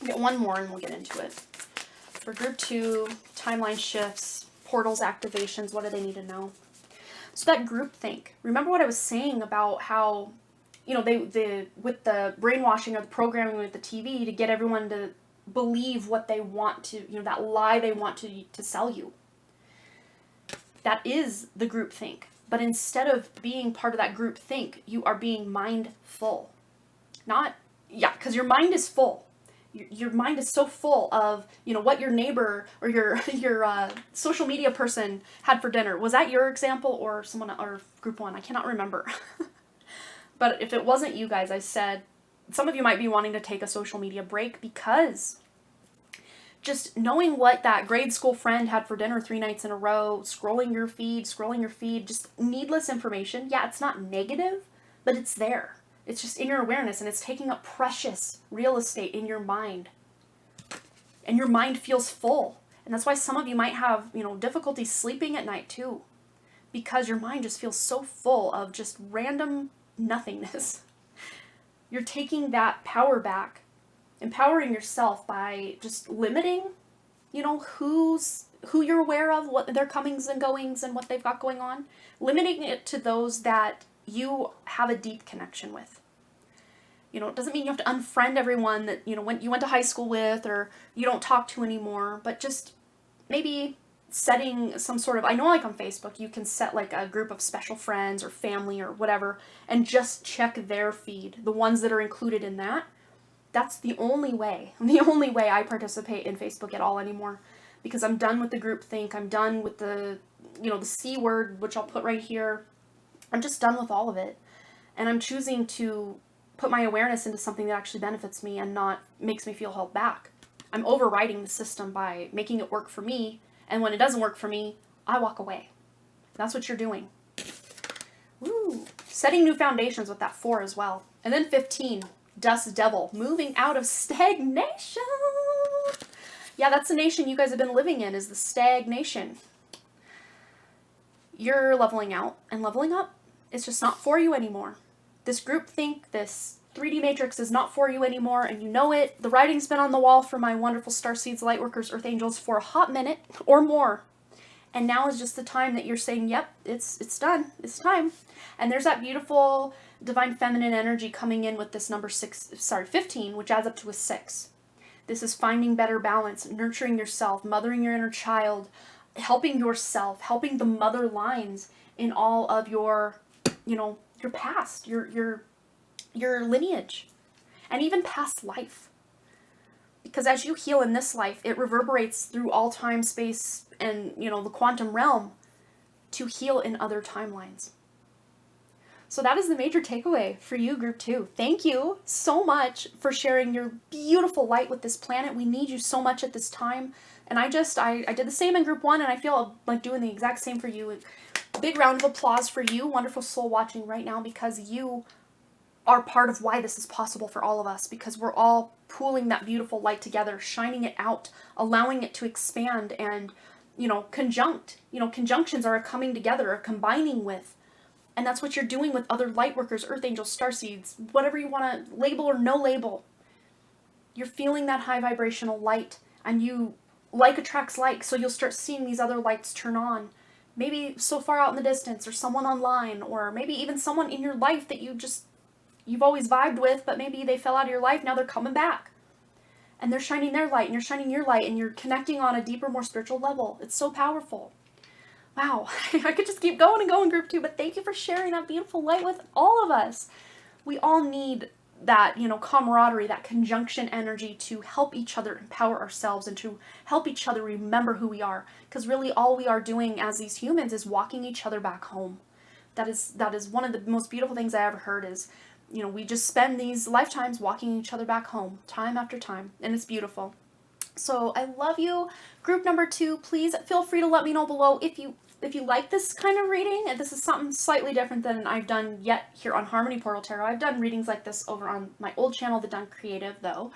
I'll get one more and we'll get into it. For group 2, timeline shifts, portals, activations, what do they need to know? So that groupthink. Remember what I was saying about how, they with the brainwashing or the programming with the TV to get everyone to believe what they want to, that lie they want to sell you. That is the groupthink. But instead of being part of that groupthink, you are being mindful. Because your mind is full. Your mind is so full of, what your neighbor or your social media person had for dinner. Was that your example or someone or group 1? I cannot remember. But if it wasn't you guys, I said, some of you might be wanting to take a social media break because just knowing what that grade school friend had for dinner 3 nights in a row, scrolling your feed, just needless information. Yeah, it's not negative, but it's there. It's just in your awareness, and it's taking up precious real estate in your mind. And your mind feels full. And that's why some of you might have, difficulty sleeping at night too, because your mind just feels so full of just random nothingness. You're taking that power back, empowering yourself by just limiting, who you're aware of, what their comings and goings and what they've got going on, limiting it to those that you have a deep connection with. It doesn't mean you have to unfriend everyone that, when you went to high school with or you don't talk to anymore, but just maybe setting some sort of, I know like on Facebook, you can set like a group of special friends or family or whatever, and just check their feed, the ones that are included in that. That's the only way I participate in Facebook at all anymore, because I'm done with the groupthink. I'm done with the C word, which I'll put right here. I'm just done with all of it. And I'm choosing to put my awareness into something that actually benefits me and not makes me feel held back. I'm overriding the system by making it work for me, and when it doesn't work for me, I walk away. That's what you're doing. Woo. Setting new foundations with that 4 as well. And then 15, Dust Devil, moving out of stagnation. Yeah, that's the nation you guys have been living in, is the stagnation. You're leveling out and leveling up. It's just not for you anymore. This groupthink, this 3D matrix is not for you anymore, and you know it. The writing's been on the wall for my wonderful starseeds, lightworkers, earth angels for a hot minute or more. And now is just the time that you're saying, yep, it's done. It's time. And there's that beautiful divine feminine energy coming in with this number 15, which adds up to a 6. This is finding better balance, nurturing yourself, mothering your inner child, helping yourself, helping the mother lines in all of your, your past, your lineage, and even past life. Because as you heal in this life, it reverberates through all time, space, and, the quantum realm to heal in other timelines. So that is the major takeaway for you, Group 2. Thank you so much for sharing your beautiful light with this planet. We need you so much at this time. And I did the same in Group 1, and I feel like doing the exact same for you. Big round of applause for you, wonderful soul watching right now, because you are part of why this is possible for all of us, because we're all pooling that beautiful light together, shining it out, allowing it to expand and, conjunctions are coming together, are combining with. And that's what you're doing with other light workers, earth angels, starseeds, whatever you want to label or no label. You're feeling that high vibrational light, and you like attracts like, so you'll start seeing these other lights turn on. Maybe so far out in the distance, or someone online, or maybe even someone in your life that you've always vibed with, but maybe they fell out of your life, now they're coming back. And they're shining their light, and you're shining your light, and you're connecting on a deeper, more spiritual level. It's so powerful. Wow, I could just keep going and going, Group 2, but thank you for sharing that beautiful light with all of us. We all need that, camaraderie, that conjunction energy to help each other empower ourselves and to help each other remember who we are. Because really all we are doing as these humans is walking each other back home. That is one of the most beautiful things I ever heard is, we just spend these lifetimes walking each other back home, time after time, and it's beautiful. So I love you. Group number 2, please feel free to let me know below if you like this kind of reading, and this is something slightly different than I've done yet here on Harmony Portal Tarot. I've done readings like this over on my old channel, The Done Creative, though,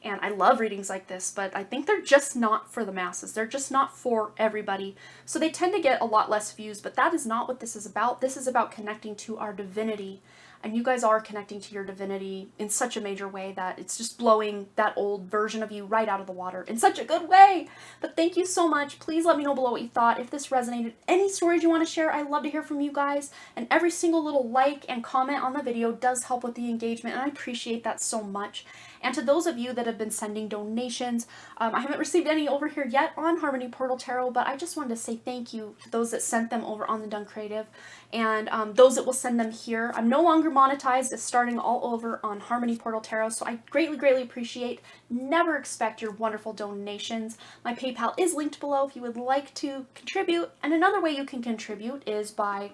and I love readings like this, but I think they're just not for the masses. They're just not for everybody. So they tend to get a lot less views, but that is not what this is about. This is about connecting to our divinity. And you guys are connecting to your divinity in such a major way that it's just blowing that old version of you right out of the water in such a good way. But thank you so much. Please let me know below what you thought. If this resonated, any stories you want to share, I'd love to hear from you guys. And every single little like and comment on the video does help with the engagement, and I appreciate that so much. And to those of you that have been sending donations, I haven't received any over here yet on Harmony Portal Tarot, but I just wanted to say thank you to those that sent them over on The Done Creative, and those that will send them here. I'm no longer monetized. It's starting all over on Harmony Portal Tarot, so I greatly, greatly appreciate. Never expect your wonderful donations. My PayPal is linked below if you would like to contribute, and another way you can contribute is by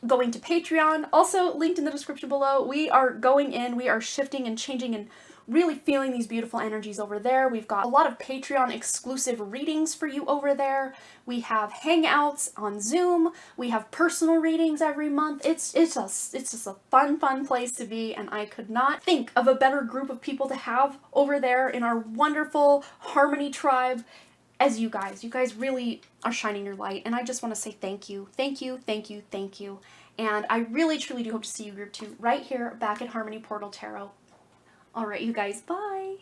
going to Patreon, also linked in the description below. We are going in, we are shifting and changing, and really feeling these beautiful energies over there. We've got a lot of Patreon exclusive readings for you over there. We have hangouts on Zoom. We have personal readings every month. It's just a fun place to be, and I could not think of a better group of people to have over there in our wonderful Harmony tribe as you guys. You guys really are shining your light, and I just want to say thank you. Thank you, thank you, thank you. And I really, truly do hope to see you group 2 right here back at Harmony Portal Tarot. All right, you guys, bye.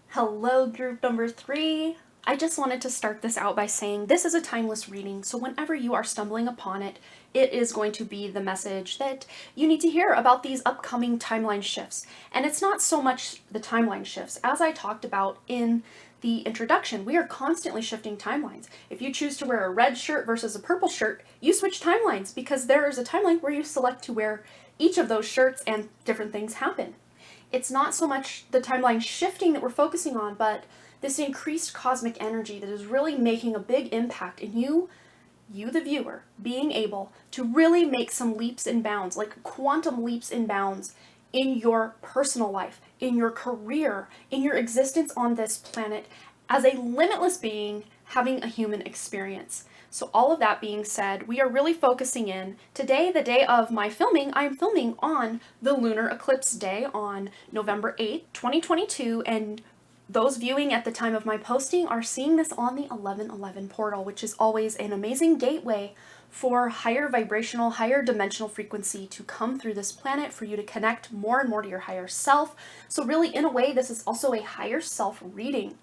Hello, group number 3. I just wanted to start this out by saying this is a timeless reading, so whenever you are stumbling upon it, it is going to be the message that you need to hear about these upcoming timeline shifts. And it's not so much the timeline shifts. As I talked about in the introduction, we are constantly shifting timelines. If you choose to wear a red shirt versus a purple shirt, you switch timelines because there is a timeline where you select to wear each of those shirts and different things happen. It's not so much the timeline shifting that we're focusing on, but this increased cosmic energy that is really making a big impact in you the viewer, being able to really make some leaps and bounds, like quantum leaps and bounds in your personal life, in your career, in your existence on this planet as a limitless being having a human experience. So all of that being said, we are really focusing in today, the day of my filming. I'm filming on the lunar eclipse day on November 8th, 2022, and those viewing at the time of my posting are seeing this on the 1111 portal, which is always an amazing gateway for higher vibrational, higher dimensional frequency to come through this planet for you to connect more and more to your higher self. So really, in a way, this is also a higher self reading.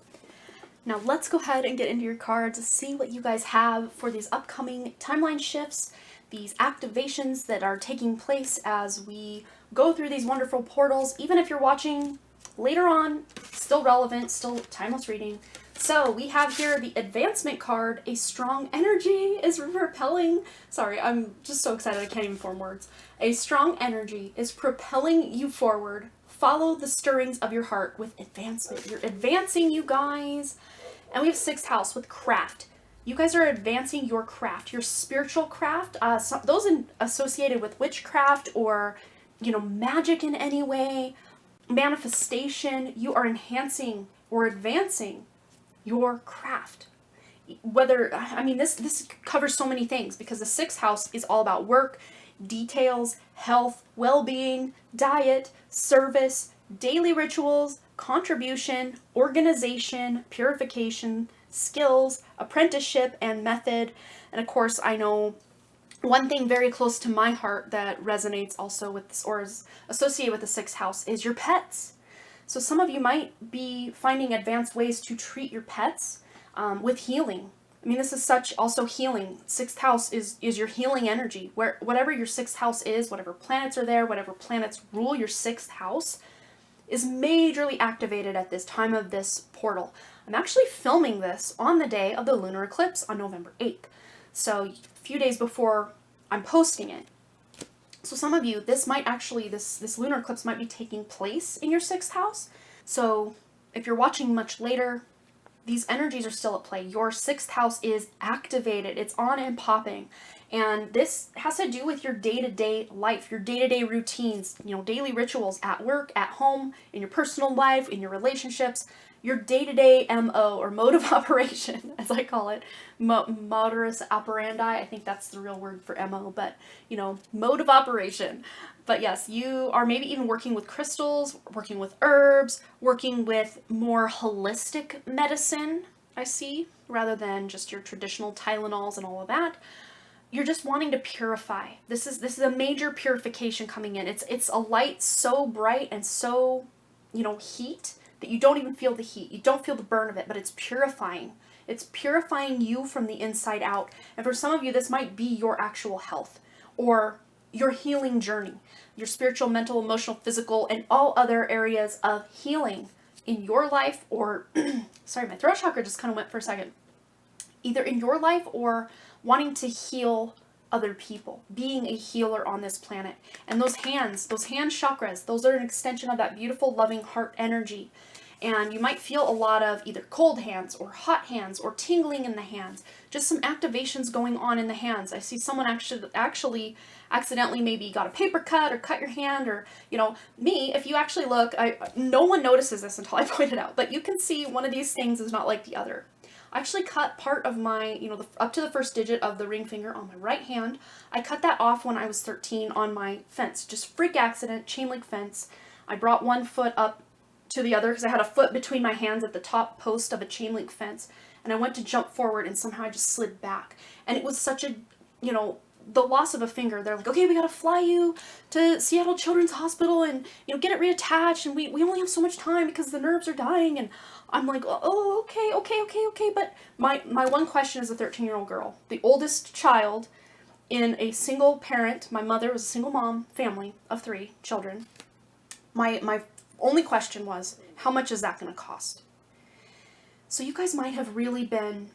Now let's go ahead and get into your cards to see what you guys have for these upcoming timeline shifts, these activations that are taking place as we go through these wonderful portals. Even if you're watching later on, still relevant, still timeless reading. So we have here the advancement card. A strong energy is propelling. Sorry, I'm just so excited I can't even form words. A strong energy is propelling you forward. Follow the stirrings of your heart with advancement. You're advancing, you guys. And we have 6th house with craft. You guys are advancing your craft, your spiritual craft. Those associated with witchcraft or, magic in any way, manifestation. You are enhancing or advancing your craft. This covers so many things because the 6th house is all about work, details, health, well-being, diet, service, daily rituals, contribution, organization, purification, skills, apprenticeship, and method. And of course, I know one thing very close to my heart that resonates also with this or is associated with the 6th house is your pets. So some of you might be finding advanced ways to treat your pets with healing. This is such also healing. 6th house is your healing energy. Whatever your 6th house is, whatever planets are there, whatever planets rule your 6th house, is majorly activated at this time of this portal. I'm actually filming this on the day of the lunar eclipse on November 8th. So a few days before I'm posting it. So some of you, this lunar eclipse might be taking place in your 6th house. So if you're watching much later, these energies are still at play. Your 6th house is activated. It's on and popping. And this has to do with your day-to-day life, your day-to-day routines, daily rituals at work, at home, in your personal life, in your relationships, your day-to-day MO or mode of operation, as I call it, modus operandi. I think that's the real word for MO, but mode of operation. But yes, you are maybe even working with crystals, working with herbs, working with more holistic medicine, I see, rather than just your traditional Tylenols and all of that. You're just wanting to purify. This is a major purification coming in. It's a light so bright and so, heat that you don't even feel the heat. You don't feel the burn of it, but it's purifying. It's purifying you from the inside out. And for some of you, this might be your actual health or your healing journey, your spiritual, mental, emotional, physical, and all other areas of healing in your life or, sorry, my throat chakra just kind of went for a second. Either in your life or wanting to heal other people, being a healer on this planet. And those hand chakras, those are an extension of that beautiful, loving heart energy. And you might feel a lot of either cold hands or hot hands or tingling in the hands, just some activations going on in the hands. I see someone actually accidentally maybe got a paper cut or cut your hand, or, you know, me, if you actually look, no one notices this until I point it out, but you can see one of these things is not like the other. I actually cut part of my, up to the first digit of the ring finger on my right hand. I cut that off when I was 13 on my fence. Just freak accident, chain link fence. I brought one foot up to the other because I had a foot between my hands at the top post of a chain link fence. And I went to jump forward and somehow I just slid back. And it was such a, the loss of a finger. They're like, okay, we got to fly you to Seattle Children's Hospital and, get it reattached. And we only have so much time because the nerves are dying. And I'm like, oh, okay. But my one question as a 13-year-old girl, the oldest child in a single parent, my mother was a single mom family of 3 children. My only question was, how much is that going to cost? So you guys might have really been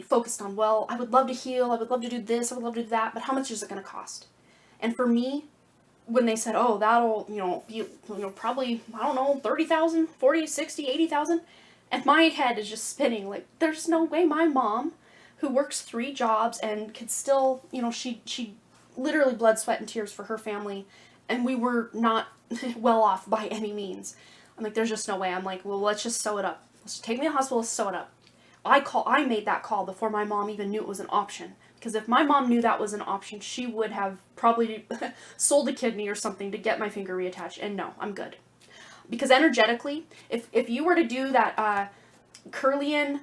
focused on, well, I would love to heal, I would love to do this, I would love to do that, but how much is it going to cost? And for me, when they said, oh, that'll, be, probably, I don't know, 30,000, 40, 60, 80,000, and my head is just spinning, like, there's no way my mom, who works 3 jobs and could still, she literally blood, sweat, and tears for her family, and we were not well off by any means. I'm like, there's just no way. I'm like, well, let's just sew it up. Let's just take me to the hospital, let's sew it up. I made that call before my mom even knew it was an option. Because if my mom knew that was an option, she would have probably sold a kidney or something to get my finger reattached. And no, I'm good. Because energetically, if you were to do that Kirlian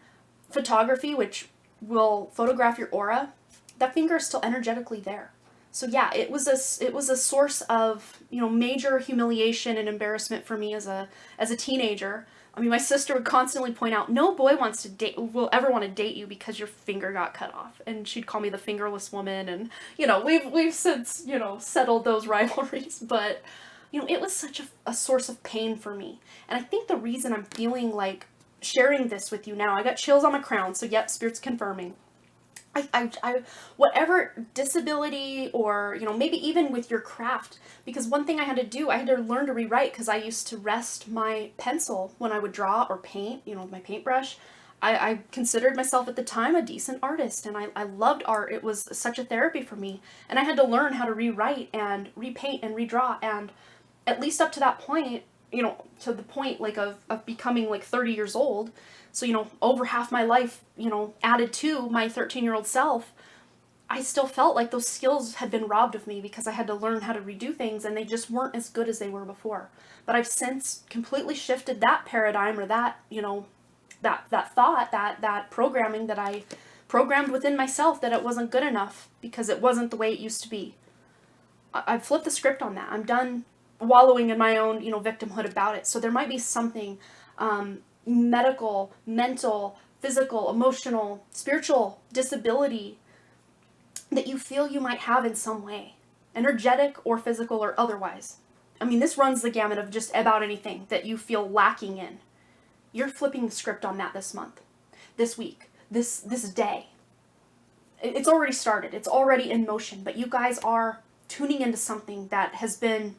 photography, which will photograph your aura, that finger is still energetically there. So yeah, it was a source of, major humiliation and embarrassment for me as a teenager. I mean, my sister would constantly point out, no boy will ever want to date you because your finger got cut off. And she'd call me the fingerless woman. And, we've since, settled those rivalries. But, it was such a source of pain for me. And I think the reason I'm feeling like sharing this with you now, I got chills on my crown. So yep, Spirit's confirming. I whatever disability or, maybe even with your craft, because one thing I had to do, I had to learn to rewrite because I used to rest my pencil when I would draw or paint, with my paintbrush. I considered myself at the time a decent artist and I loved art. It was such a therapy for me. And I had to learn how to rewrite and repaint and redraw. And at least up to that point, to the point like of becoming like 30 years old, so, over half my life, added to my 13-year-old self, I still felt like those skills had been robbed of me because I had to learn how to redo things and they just weren't as good as they were before. But I've since completely shifted that paradigm or that, that thought, that programming that I programmed within myself that it wasn't good enough because it wasn't the way it used to be. I've flipped the script on that. I'm done wallowing in my own, victimhood about it. So there might be something, medical, mental, physical, emotional, spiritual disability that you feel you might have in some way, energetic or physical or otherwise. I mean, this runs the gamut of just about anything that you feel lacking in. You're flipping the script on that this month, this week, this day. It's already started. It's already in motion, but you guys are tuning into something that has been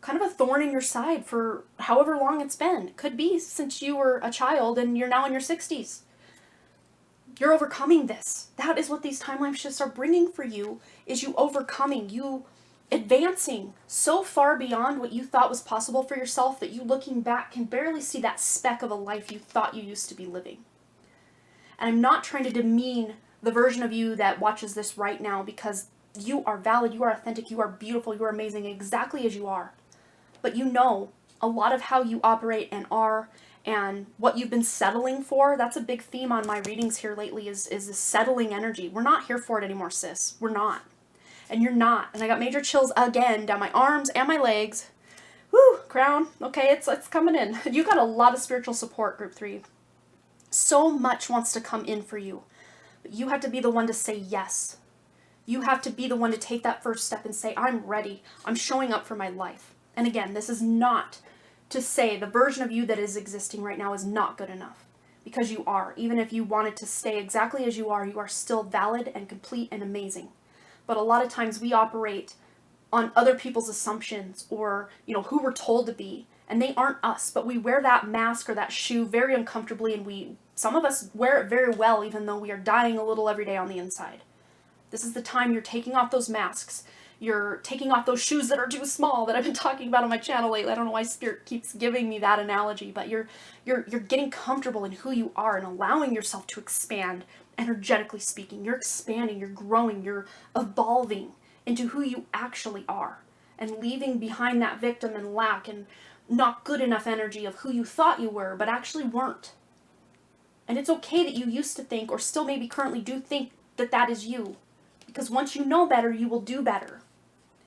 kind of a thorn in your side for however long it's been. It could be since you were a child and you're now in your 60s. You're overcoming this. That is what these timeline shifts are bringing for you, is you overcoming, you advancing so far beyond what you thought was possible for yourself that you looking back can barely see that speck of a life you thought you used to be living. And I'm not trying to demean the version of you that watches this right now because you are valid, you are authentic, you are beautiful, you are amazing exactly as you are. But a lot of how you operate and are and what you've been settling for, that's a big theme on my readings here lately is this settling energy. We're not here for it anymore, sis. We're not. And you're not. And I got major chills again down my arms and my legs. Woo, crown. Okay, it's coming in. You got a lot of spiritual support, group 3. So much wants to come in for you. But you have to be the one to say yes. You have to be the one to take that first step and say, I'm ready. I'm showing up for my life. And again, this is not to say the version of you that is existing right now is not good enough. Because you are. Even if you wanted to stay exactly as you are still valid and complete and amazing. But a lot of times we operate on other people's assumptions or, who we're told to be. and they aren't us, but we wear that mask or that shoe very uncomfortably, and some of us wear it very well, even though we are dying a little every day on the inside. This is the time you're taking off those masks. You're taking off those shoes that are too small that I've been talking about on my channel lately. I don't know why Spirit keeps giving me that analogy, but you're getting comfortable in who you are and allowing yourself to expand, energetically speaking. You're expanding, you're growing, you're evolving into who you actually are, and leaving behind that victim and lack and not good enough energy of who you thought you were, but actually weren't. And it's okay that you used to think, or still maybe currently do think, that that is you. Because once you know better, you will do better.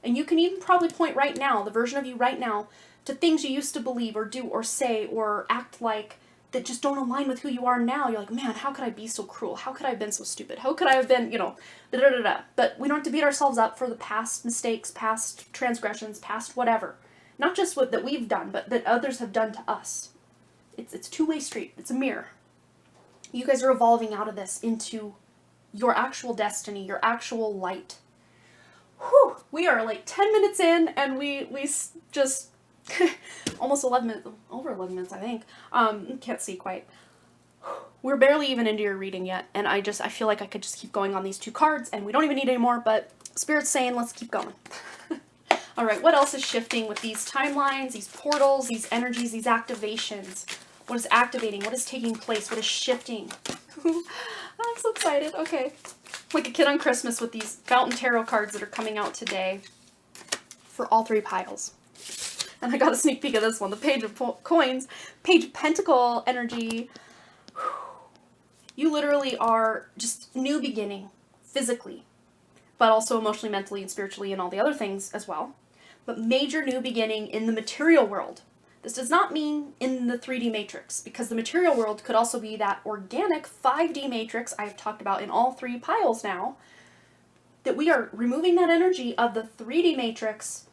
And you can even probably point right now, the version of you right now, to things you used to believe or do or say or act like that just don't align with who you are now. You're like, man, how could I be so cruel? How could I have been so stupid? How could I have been, da-da-da-da. But we don't have to beat ourselves up for the past mistakes, past transgressions, past whatever. Not just what that we've done, but that others have done to us. It's a two-way street. It's a mirror. You guys are evolving out of this into your actual destiny, your actual light. Whew, we are like 10 minutes in, and we just almost 11 minutes, over 11 minutes, I think. Can't see quite. We're barely even into your reading yet, and I feel like I could just keep going on these 2 cards, and we don't even need any more, but Spirit's saying let's keep going. All right, what else is shifting with these timelines, these portals, these energies, these activations? What is activating? What is taking place? What is shifting? I'm so excited. Okay. Like a kid on Christmas with these Fountain Tarot cards that are coming out today for all 3 piles. And I got a sneak peek of this one, the Page of Coins, Page of Pentacle energy. You literally are just new beginning, physically, but also emotionally, mentally, and spiritually, and all the other things as well. But major new beginning in the material world. This does not mean in the 3D matrix, because the material world could also be that organic 5D matrix I've talked about in all 3 piles now, that we are removing that energy of the 3D matrix,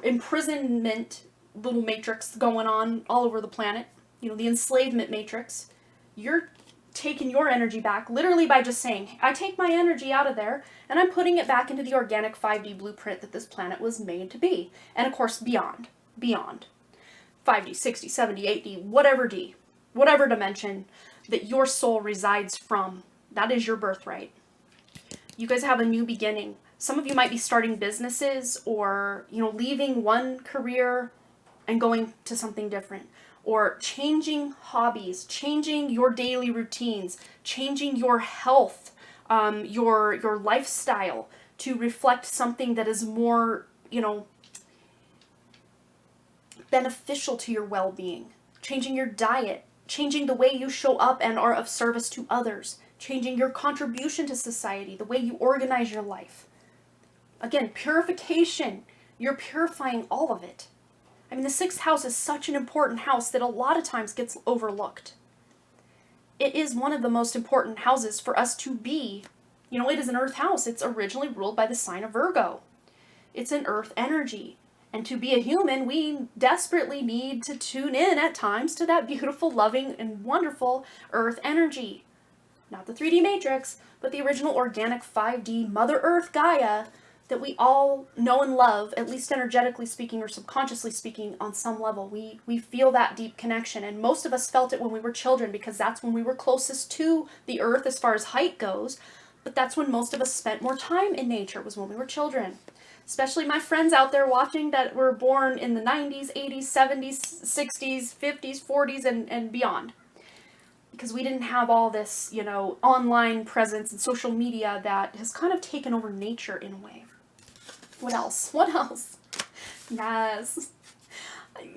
imprisonment little matrix going on all over the planet, the enslavement matrix. You're taking your energy back literally by just saying, I take my energy out of there and I'm putting it back into the organic 5D blueprint that this planet was made to be. And of course, beyond. 5D, 6D, 7D, 8D, whatever dimension that your soul resides from, that is your birthright. You guys have a new beginning. Some of you might be starting businesses, or, leaving one career and going to something different, or changing hobbies, changing your daily routines, changing your health, your lifestyle to reflect something that is more, beneficial to your well-being, changing your diet, changing the way you show up and are of service to others, changing your contribution to society, the way you organize your life. Again, purification. You're purifying all of it. I mean, the 6th house is such an important house that a lot of times gets overlooked. It is one of the most important houses for us to be. It is an earth house. It's originally ruled by the sign of Virgo. It's an earth energy. And to be a human, we desperately need to tune in at times to that beautiful, loving, and wonderful earth energy. Not the 3D matrix, but the original organic 5D Mother Earth Gaia that we all know and love, at least energetically speaking or subconsciously speaking on some level. We feel that deep connection, and most of us felt it when we were children, because that's when we were closest to the earth as far as height goes, but that's when most of us spent more time in nature, was when we were children. Especially my friends out there watching that were born in the 90s, 80s, 70s, 60s, 50s, 40s, and beyond. Because we didn't have all this, online presence and social media that has kind of taken over nature in a way. What else? Yes.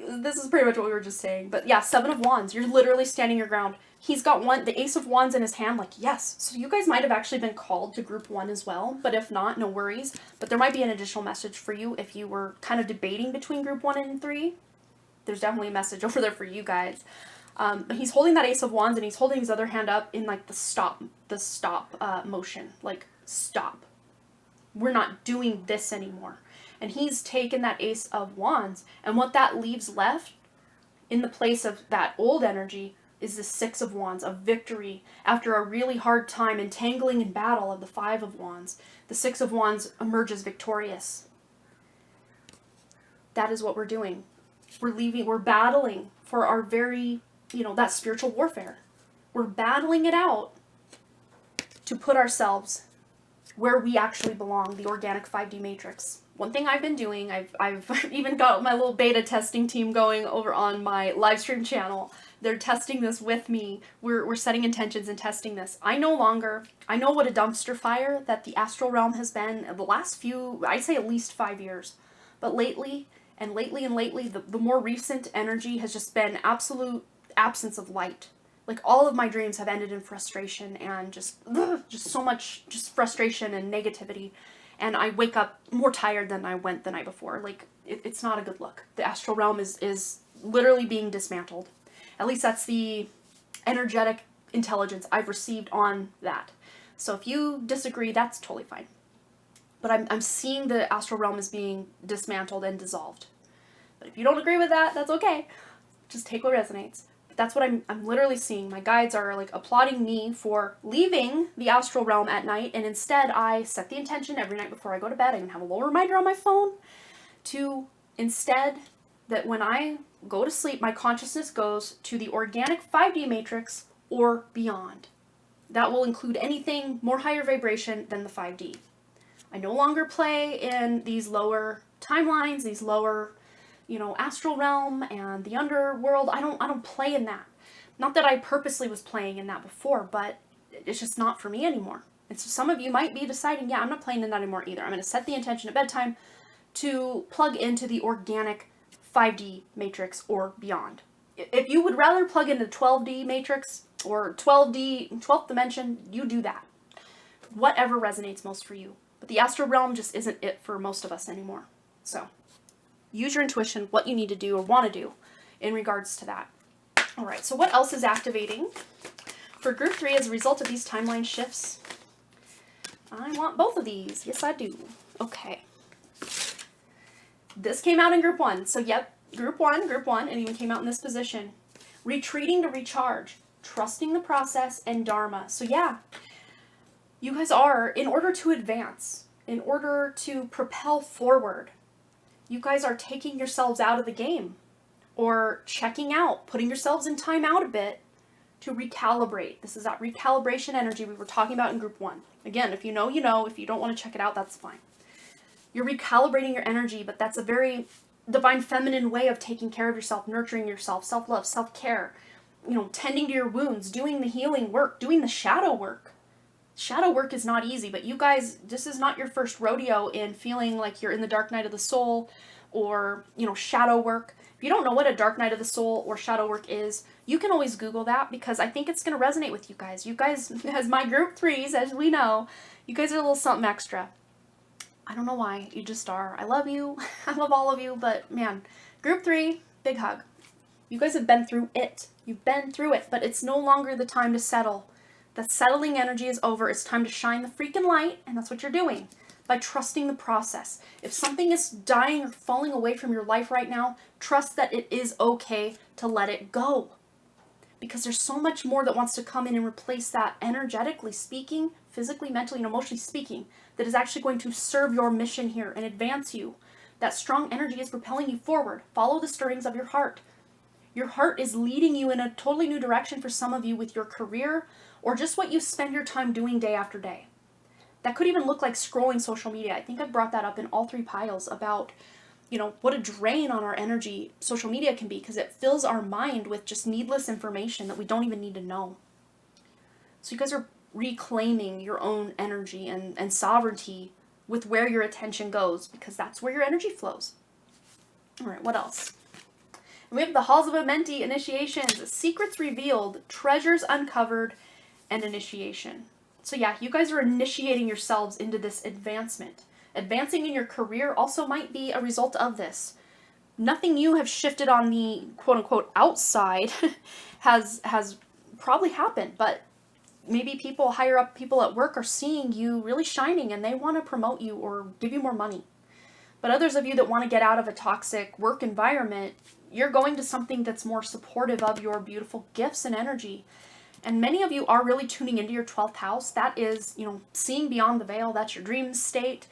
This is pretty much what we were just saying. But yeah, 7 of Wands. You're literally standing your ground. He's got the Ace of Wands in his hand, yes. So you guys might have actually been called to group 1 as well. But if not, no worries. But there might be an additional message for you if you were kind of debating between group 1 and 3. There's definitely a message over there for you guys. But he's holding that Ace of Wands, and he's holding his other hand up in the stop motion. Stop. We're not doing this anymore. And he's taken that Ace of Wands, and what that leaves left in the place of that old energy is the 6 of Wands, of victory. After a really hard time entangling in battle of the 5 of Wands, the 6 of Wands emerges victorious. That is what we're doing. we're battling for our very, that spiritual warfare. We're battling it out to put ourselves where we actually belong, the organic 5D matrix. One thing I've been doing, I've even got my little beta testing team going over on my live stream channel. They're testing this with me. We're setting intentions and testing this. I know what a dumpster fire that the astral realm has been the last few, I'd say at least 5 years. But lately, the more recent energy has just been absolute absence of light. Like, all of my dreams have ended in frustration and just so much just frustration and negativity. And I wake up more tired than I went the night before. Like, it's not a good look. The astral realm is literally being dismantled. At least that's the energetic intelligence I've received on that. So if you disagree, that's totally fine. But I'm seeing the astral realm as being dismantled and dissolved. But if you don't agree with that, that's okay. Just take what resonates. That's what I'm literally seeing. My guides are like applauding me for leaving the astral realm at night, and instead I set the intention every night before I go to bed. I even have a little reminder on my phone to instead that when I go to sleep, my consciousness goes to the organic 5D matrix or beyond. That will include anything more higher vibration than the 5D. I no longer play in these lower timelines, these lower astral realm and the underworld. I don't play in that. Not that I purposely was playing in that before, but it's just not for me anymore. And so some of you might be deciding, yeah, I'm not playing in that anymore either. I'm going to set the intention at bedtime to plug into the organic 5D matrix or beyond. If you would rather plug into the 12D matrix or 12th dimension, you do that. Whatever resonates most for you. But the astral realm just isn't it for most of us anymore. So use your intuition, what you need to do or want to do in regards to that. All right, so what else is activating for group 3 as a result of these timeline shifts? I want both of these. Yes, I do. Okay. This came out in group 1. So, yep, group 1, and even came out in this position. Retreating to recharge, trusting the process, and dharma. So, yeah, you guys are, in order to advance, in order to propel forward, you guys are taking yourselves out of the game or checking out, putting yourselves in time out a bit to recalibrate. This is that recalibration energy we were talking about in group 1. Again, if you know, you know. If you don't want to check it out, that's fine. You're recalibrating your energy, but that's a very divine feminine way of taking care of yourself, nurturing yourself, self-love, self-care, tending to your wounds, doing the healing work, doing the shadow work. Shadow work is not easy, but you guys, this is not your first rodeo in feeling like you're in the dark night of the soul or, shadow work. If you don't know what a dark night of the soul or shadow work is, you can always Google that because I think it's going to resonate with you guys. You guys, as my group 3s, as we know, you guys are a little something extra. I don't know why, you just are. I love you. I love all of you, but man, group 3, big hug. You guys have been through it. You've been through it, but it's no longer the time to settle. The settling energy is over. It's time to shine the freaking light, and that's what you're doing by trusting the process. If something is dying or falling away from your life right now, trust that it is okay to let it go. Because there's so much more that wants to come in and replace that, energetically speaking, physically, mentally, and emotionally speaking, that is actually going to serve your mission here and advance you. That strong energy is propelling you forward. Follow the stirrings of your heart. Your heart is leading you in a totally new direction for some of you with your career or just what you spend your time doing day after day. That could even look like scrolling social media. I think I've brought that up in all 3 piles about, what a drain on our energy social media can be because it fills our mind with just needless information that we don't even need to know. So you guys are reclaiming your own energy and sovereignty with where your attention goes because that's where your energy flows. All right, what else? And we have the Halls of Amenti initiations, secrets revealed, treasures uncovered, and initiation. So yeah, you guys are initiating yourselves into this advancement. Advancing in your career also might be a result of this. Nothing you have shifted on the quote-unquote outside has probably happened, but maybe people, higher up people at work are seeing you really shining and they want to promote you or give you more money. But others of you that want to get out of a toxic work environment, you're going to something that's more supportive of your beautiful gifts and energy. And many of you are really tuning into your 12th house. That is, seeing beyond the veil. That's your dream state.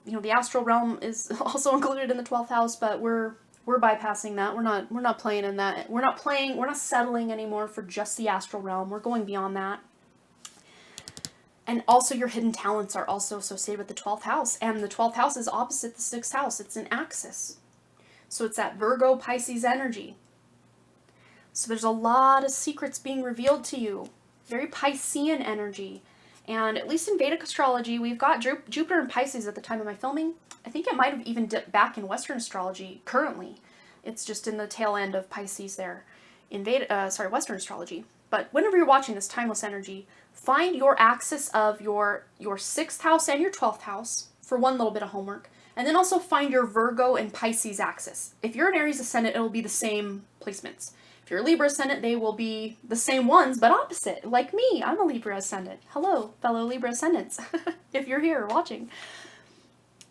The astral realm is also included in the 12th house, but we're We're bypassing that. We're not playing in that. We're not settling anymore for just the astral realm. We're going beyond that. And also your hidden talents are also associated with the 12th house. And the 12th house is opposite the 6th house. It's an axis. So it's that Virgo Pisces energy. So there's a lot of secrets being revealed to you. Very Piscean energy. And at least in Vedic astrology, we've got Jupiter in Pisces at the time of my filming. I think it might have even dipped back in Western astrology currently. It's just in the tail end of Pisces there in Western astrology. But whenever you're watching this timeless energy, find your axis of your 6th house and your 12th house for one little bit of homework. And then also find your Virgo and Pisces axis. If you're an Aries ascendant, it'll be the same placements. If you're a Libra ascendant, they will be the same ones, but opposite. Like me, I'm a Libra ascendant. Hello, fellow Libra ascendants, if you're here watching.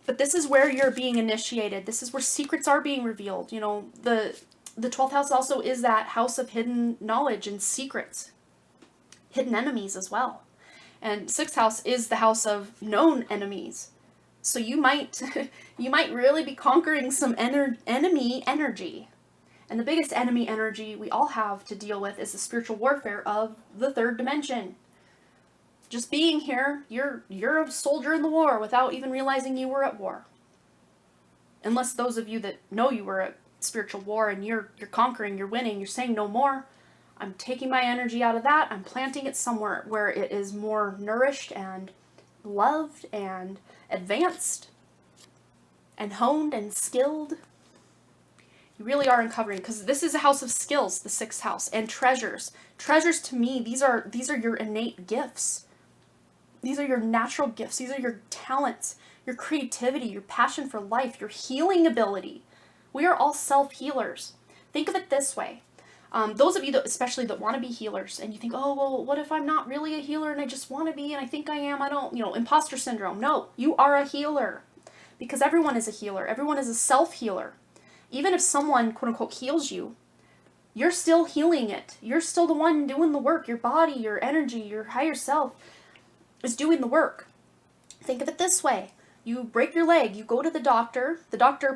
But this is where you're being initiated. This is where secrets are being revealed. You know, the 12th house also is that house of hidden knowledge and secrets. Hidden enemies as well. And 6th house is the house of known enemies. So you might really be conquering some enemy energy. And the biggest enemy energy we all have to deal with is the spiritual warfare of the 3rd dimension. Just being here, you're a soldier in the war without even realizing you were at war. Unless those of you that know you were at spiritual war and you're conquering, you're winning, you're saying no more. I'm taking my energy out of that. I'm planting it somewhere where it is more nourished and loved and advanced and honed and skilled. You really are uncovering, because this is a house of skills, the 6th house, and treasures. Treasures to me, these are your innate gifts. These are your natural gifts. These are your talents, your creativity, your passion for life, your healing ability. We are all self-healers. Think of it this way. Those of you that, especially that want to be healers, and you think, oh, well, what if I'm not really a healer and I just want to be and I think I am, I don't, imposter syndrome. No, you are a healer, because everyone is a healer. Everyone is a self-healer. Even if someone, quote unquote, heals you, you're still healing it. You're still the one doing the work. Your body, your energy, your higher self is doing the work. Think of it this way. You break your leg, you go to the doctor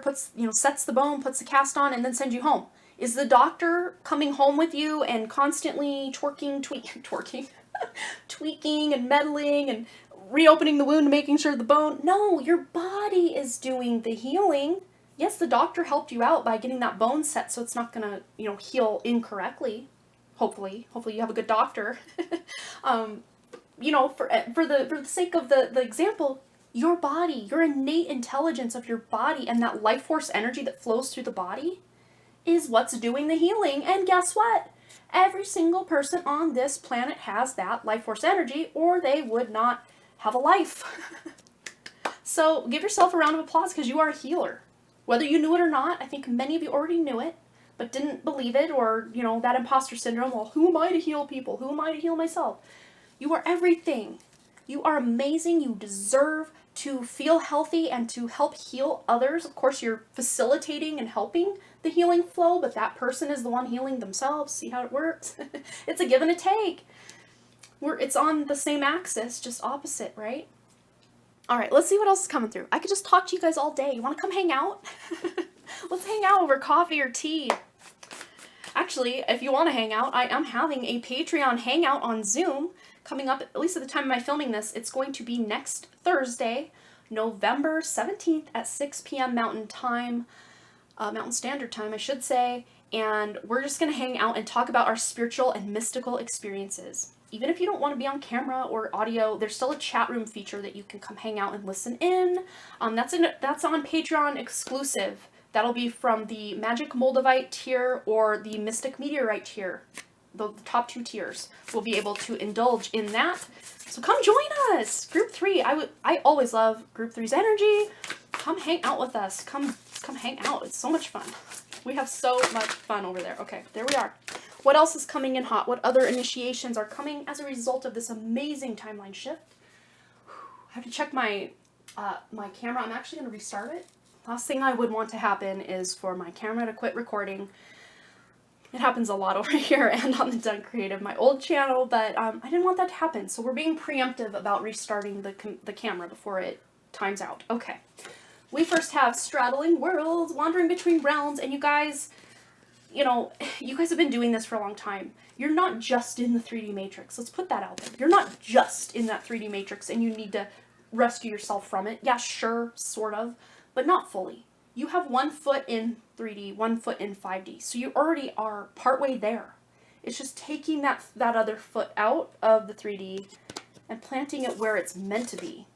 puts, sets the bone, puts the cast on, and then sends you home. Is the doctor coming home with you and constantly tweaking and meddling and reopening the wound, making sure the bone? No, your body is doing the healing. Yes, the doctor helped you out by getting that bone set so it's not going to, heal incorrectly. Hopefully you have a good doctor. For the sake of the example, your body, your innate intelligence of your body and that life force energy that flows through the body is what's doing the healing. And guess what? Every single person on this planet has that life force energy, or they would not have a life. So give yourself a round of applause, because you are a healer. Whether you knew it or not, I think many of you already knew it, but didn't believe it, or, that imposter syndrome. Well, who am I to heal people? Who am I to heal myself? You are everything. You are amazing. You deserve to feel healthy and to help heal others. Of course, you're facilitating and helping the healing flow, but that person is the one healing themselves. See how it works? It's a give and a take. It's on the same axis, just opposite, right? All right, let's see what else is coming through. I could just talk to you guys all day. You want to come hang out? Let's hang out over coffee or tea. Actually, if you want to hang out, I am having a Patreon hangout on Zoom coming up, at least at the time of my filming this. It's going to be next Thursday, November 17th at 6 p.m. Mountain Standard Time, I should say. And we're just going to hang out and talk about our spiritual and mystical experiences. Even if you don't want to be on camera or audio, there's still a chat room feature that you can come hang out and listen in. That's on Patreon exclusive. That'll be from the Magic Moldavite tier or the Mystic Meteorite tier. The top 2 tiers will be able to indulge in that. So come join us. Group 3. I always love Group 3's energy. Come hang out with us. Come hang out. It's so much fun. We have so much fun over there. Okay, there we are. What else is coming in hot? What other initiations are coming as a result of this amazing timeline shift? I have to check my my camera. I'm actually going to restart it. Last thing I would want to happen is for my camera to quit recording. It happens a lot over here and on the Done Creative, my old channel, but I didn't want that to happen. So we're being preemptive about restarting the camera before it times out. Okay. we first have straddling worlds, wandering between realms, and you guys, you know, you guys have been doing this for a long time. You're not just in the 3D matrix. Let's put that out there. You're not just in that 3D matrix and you need to rescue yourself from it. Yeah, sure, sort of, but not fully. You have 1 foot in 3D, 1 foot in 5D. So you already are partway there. It's just taking that other foot out of the 3D and planting it where it's meant to be.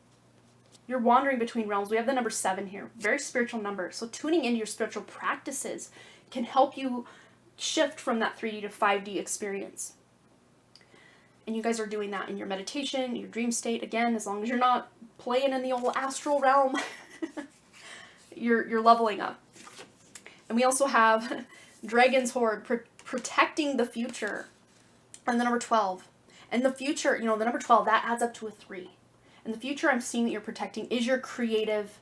You're wandering between realms. We have the number 7 here. Very spiritual number. So tuning into your spiritual practices can help you shift from that 3D to 5D experience. And you guys are doing that in your meditation, your dream state. Again, as long as you're not playing in the old astral realm, you're leveling up. And we also have Dragon's Horde, protecting the future. And the number 12. And the future, you know, the number 12, that adds up to a 3. And the future I'm seeing that you're protecting is your creative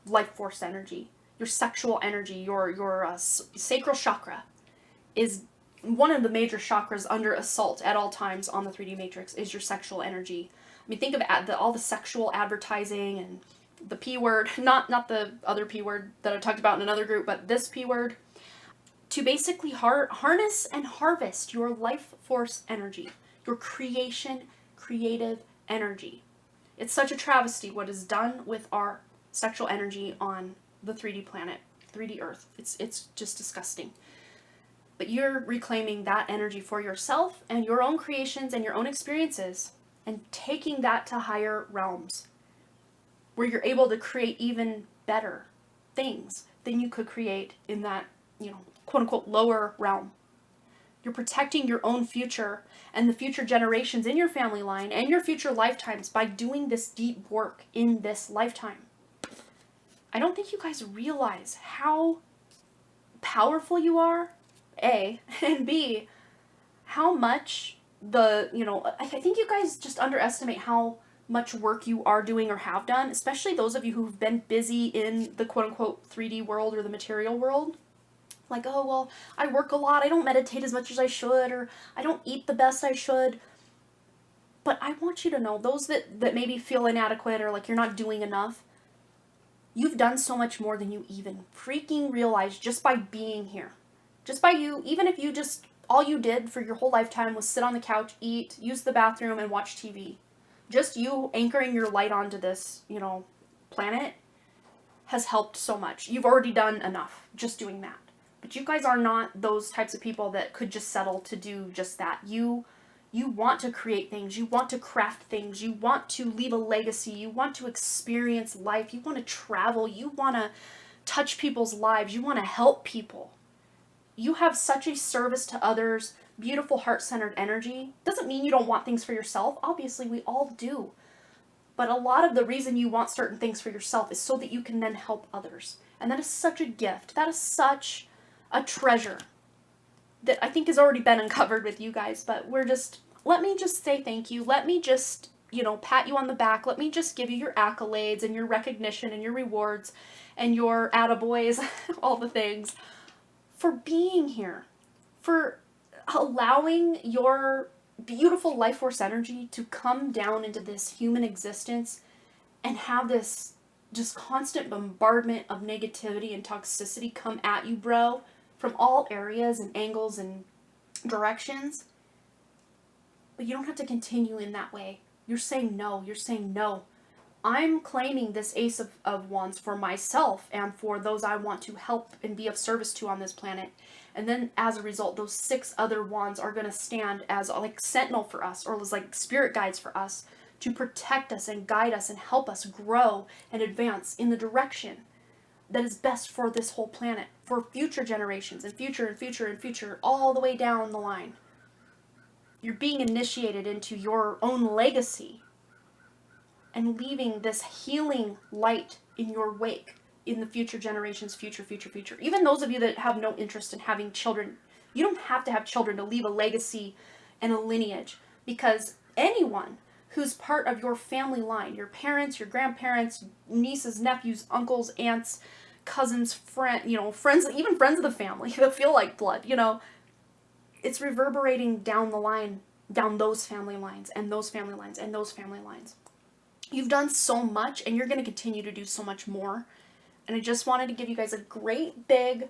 life force energy, your sexual energy, your sacral chakra is one of the major chakras under assault at all times on the 3D matrix is your sexual energy. I mean, think of all the sexual advertising and the P word, not the other P word that I talked about in another group, but this P word, to basically harness and harvest your life force energy, your creative energy. It's such a travesty what is done with our sexual energy on the 3D planet, 3D Earth. It's just disgusting. But you're reclaiming that energy for yourself and your own creations and your own experiences and taking that to higher realms where you're able to create even better things than you could create in that, you know, quote unquote lower realm. You're protecting your own future and the future generations in your family line and your future lifetimes by doing this deep work in this lifetime. I don't think you guys realize how powerful you are, A, and B, how much I think you guys just underestimate how much work you are doing or have done, especially those of you who've been busy in the quote-unquote 3D world or the material world. Like, oh, well, I work a lot, I don't meditate as much as I should, or I don't eat the best I should. But I want you to know, those that maybe feel inadequate or like you're not doing enough, you've done so much more than you even freaking realize just by being here. Just by you, even if you just, all you did for your whole lifetime was sit on the couch, eat, use the bathroom, and watch TV. Just you anchoring your light onto this, planet has helped so much. You've already done enough just doing that. But you guys are not those types of people that could just settle to do just that. You want to create things. You want to craft things. You want to leave a legacy. You want to experience life. You want to travel. You want to touch people's lives. You want to help people. You have such a service to others, beautiful heart-centered energy. Doesn't mean you don't want things for yourself. Obviously, we all do. But a lot of the reason you want certain things for yourself is so that you can then help others. And that is such a gift. That is such a treasure that I think has already been uncovered with you guys. But let me just say thank you. Let me just, pat you on the back. Let me just give you your accolades and your recognition and your rewards and your attaboys, all the things, for being here, for allowing your beautiful life force energy to come down into this human existence and have this just constant bombardment of negativity and toxicity come at you, bro, from all areas and angles and directions. But you don't have to continue in that way. You're saying no. You're saying no. I'm claiming this Ace of Wands for myself and for those I want to help and be of service to on this planet. And then as a result, those 6 other wands are going to stand as like sentinel for us, or as like spirit guides for us, to protect us and guide us and help us grow and advance in the direction that is best for this whole planet, for future generations and future and future and future, all the way down the line. You're being initiated into your own legacy and leaving this healing light in your wake in the future generations, future. Even those of you that have no interest in having children, you don't have to have children to leave a legacy and a lineage, because anyone who's part of your family line, your parents, your grandparents, nieces, nephews, uncles, aunts, cousins, friends, even friends of the family that feel like blood, it's reverberating down the line, down those family lines and those family lines and those family lines. You've done so much and you're going to continue to do so much more. And I just wanted to give you guys a great big,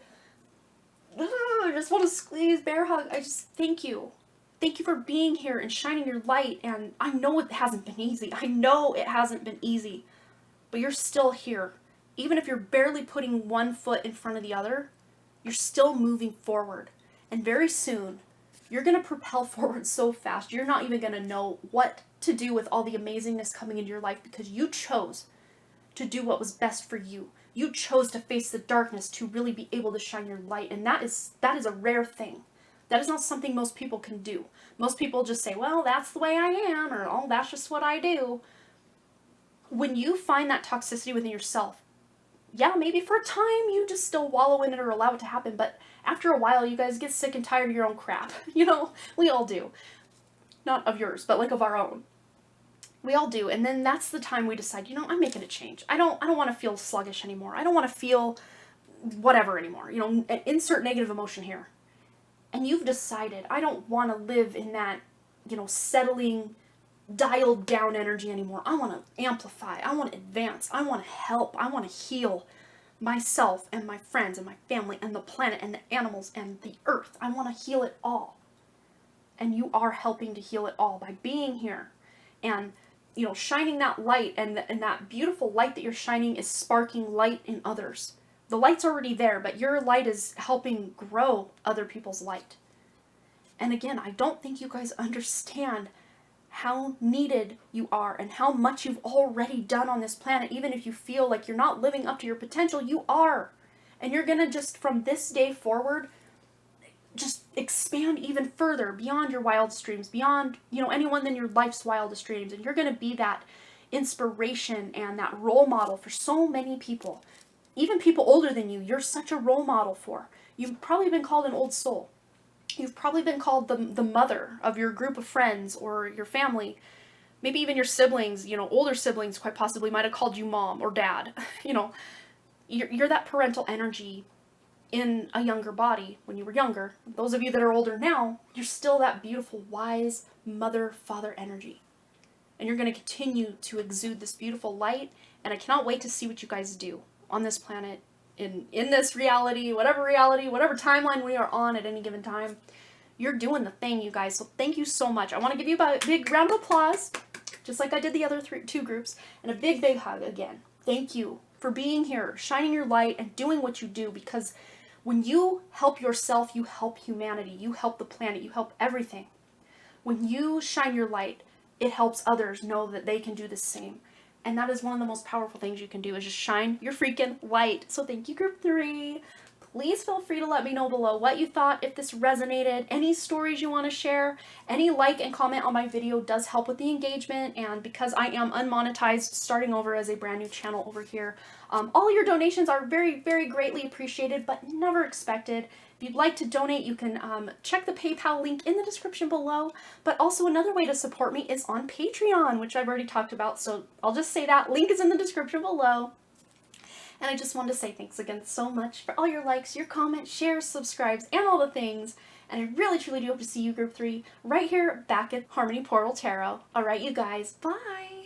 I just want to squeeze bear hug. I just thank you. Thank you for being here and shining your light. And I know it hasn't been easy. I know it hasn't been easy. But you're still here. Even if you're barely putting one foot in front of the other, you're still moving forward. And very soon, you're going to propel forward so fast, you're not even going to know what to do with all the amazingness coming into your life, because you chose to do what was best for you. You chose to face the darkness to really be able to shine your light. And that is a rare thing. That is not something most people can do. Most people just say, well, that's the way I am, or oh, that's just what I do. When you find that toxicity within yourself, yeah, maybe for a time you just still wallow in it or allow it to happen, but after a while you guys get sick and tired of your own crap. You know, we all do. Not of yours, but like of our own. We all do. And then that's the time we decide, you know, I'm making a change. I don't want to feel sluggish anymore. I don't want to feel whatever anymore. You know, insert negative emotion here. And you've decided, I don't want to live in that, you know, settling, dialed down energy anymore. I want to amplify. I want to advance. I want to help. I want to heal myself and my friends and my family and the planet and the animals and the earth. I want to heal it all. And you are helping to heal it all by being here and, you know, shining that light, and that beautiful light that you're shining is sparking light in others. The light's already there, but your light is helping grow other people's light. And again, I don't think you guys understand how needed you are and how much you've already done on this planet. Even if you feel like you're not living up to your potential, you are. And you're going to just, from this day forward, just expand even further beyond your wildest dreams, beyond, you know, anyone in your life's wildest dreams. And you're going to be that inspiration and that role model for so many people. Even people older than you, you're such a role model for. You've probably been called an old soul. You've probably been called the mother of your group of friends or your family. Maybe even your siblings, you know, older siblings quite possibly might have called you mom or dad. You know, you're that parental energy in a younger body when you were younger. Those of you that are older now, you're still that beautiful, wise mother-father energy. And you're going to continue to exude this beautiful light, and I cannot wait to see what you guys do on this planet, in this reality, whatever timeline we are on at any given time. You're doing the thing, you guys. So thank you so much. I want to give you a big round of applause, just like I did the other two groups, and a big hug again. Thank you for being here, shining your light, and doing what you do, because when you help yourself, you help humanity, you help the planet, you help everything. When you shine your light, it helps others know that they can do the same. And that is one of the most powerful things you can do, is just shine your freaking light. So thank you, Group 3. Please feel free to let me know below what you thought, if this resonated, any stories you want to share. Any like and comment on my video does help with the engagement, and because I am unmonetized, starting over as a brand new channel over here, all your donations are very, very greatly appreciated, but never expected. If you'd like to donate, you can check the PayPal link in the description below, but also another way to support me is on Patreon, which I've already talked about, so I'll just say that. Link is in the description below. And I just wanted to say thanks again so much for all your likes, your comments, shares, subscribes, and all the things. And I really, truly do hope to see you, Group 3, right here back at Harmony Portal Tarot. Alright, you guys. Bye!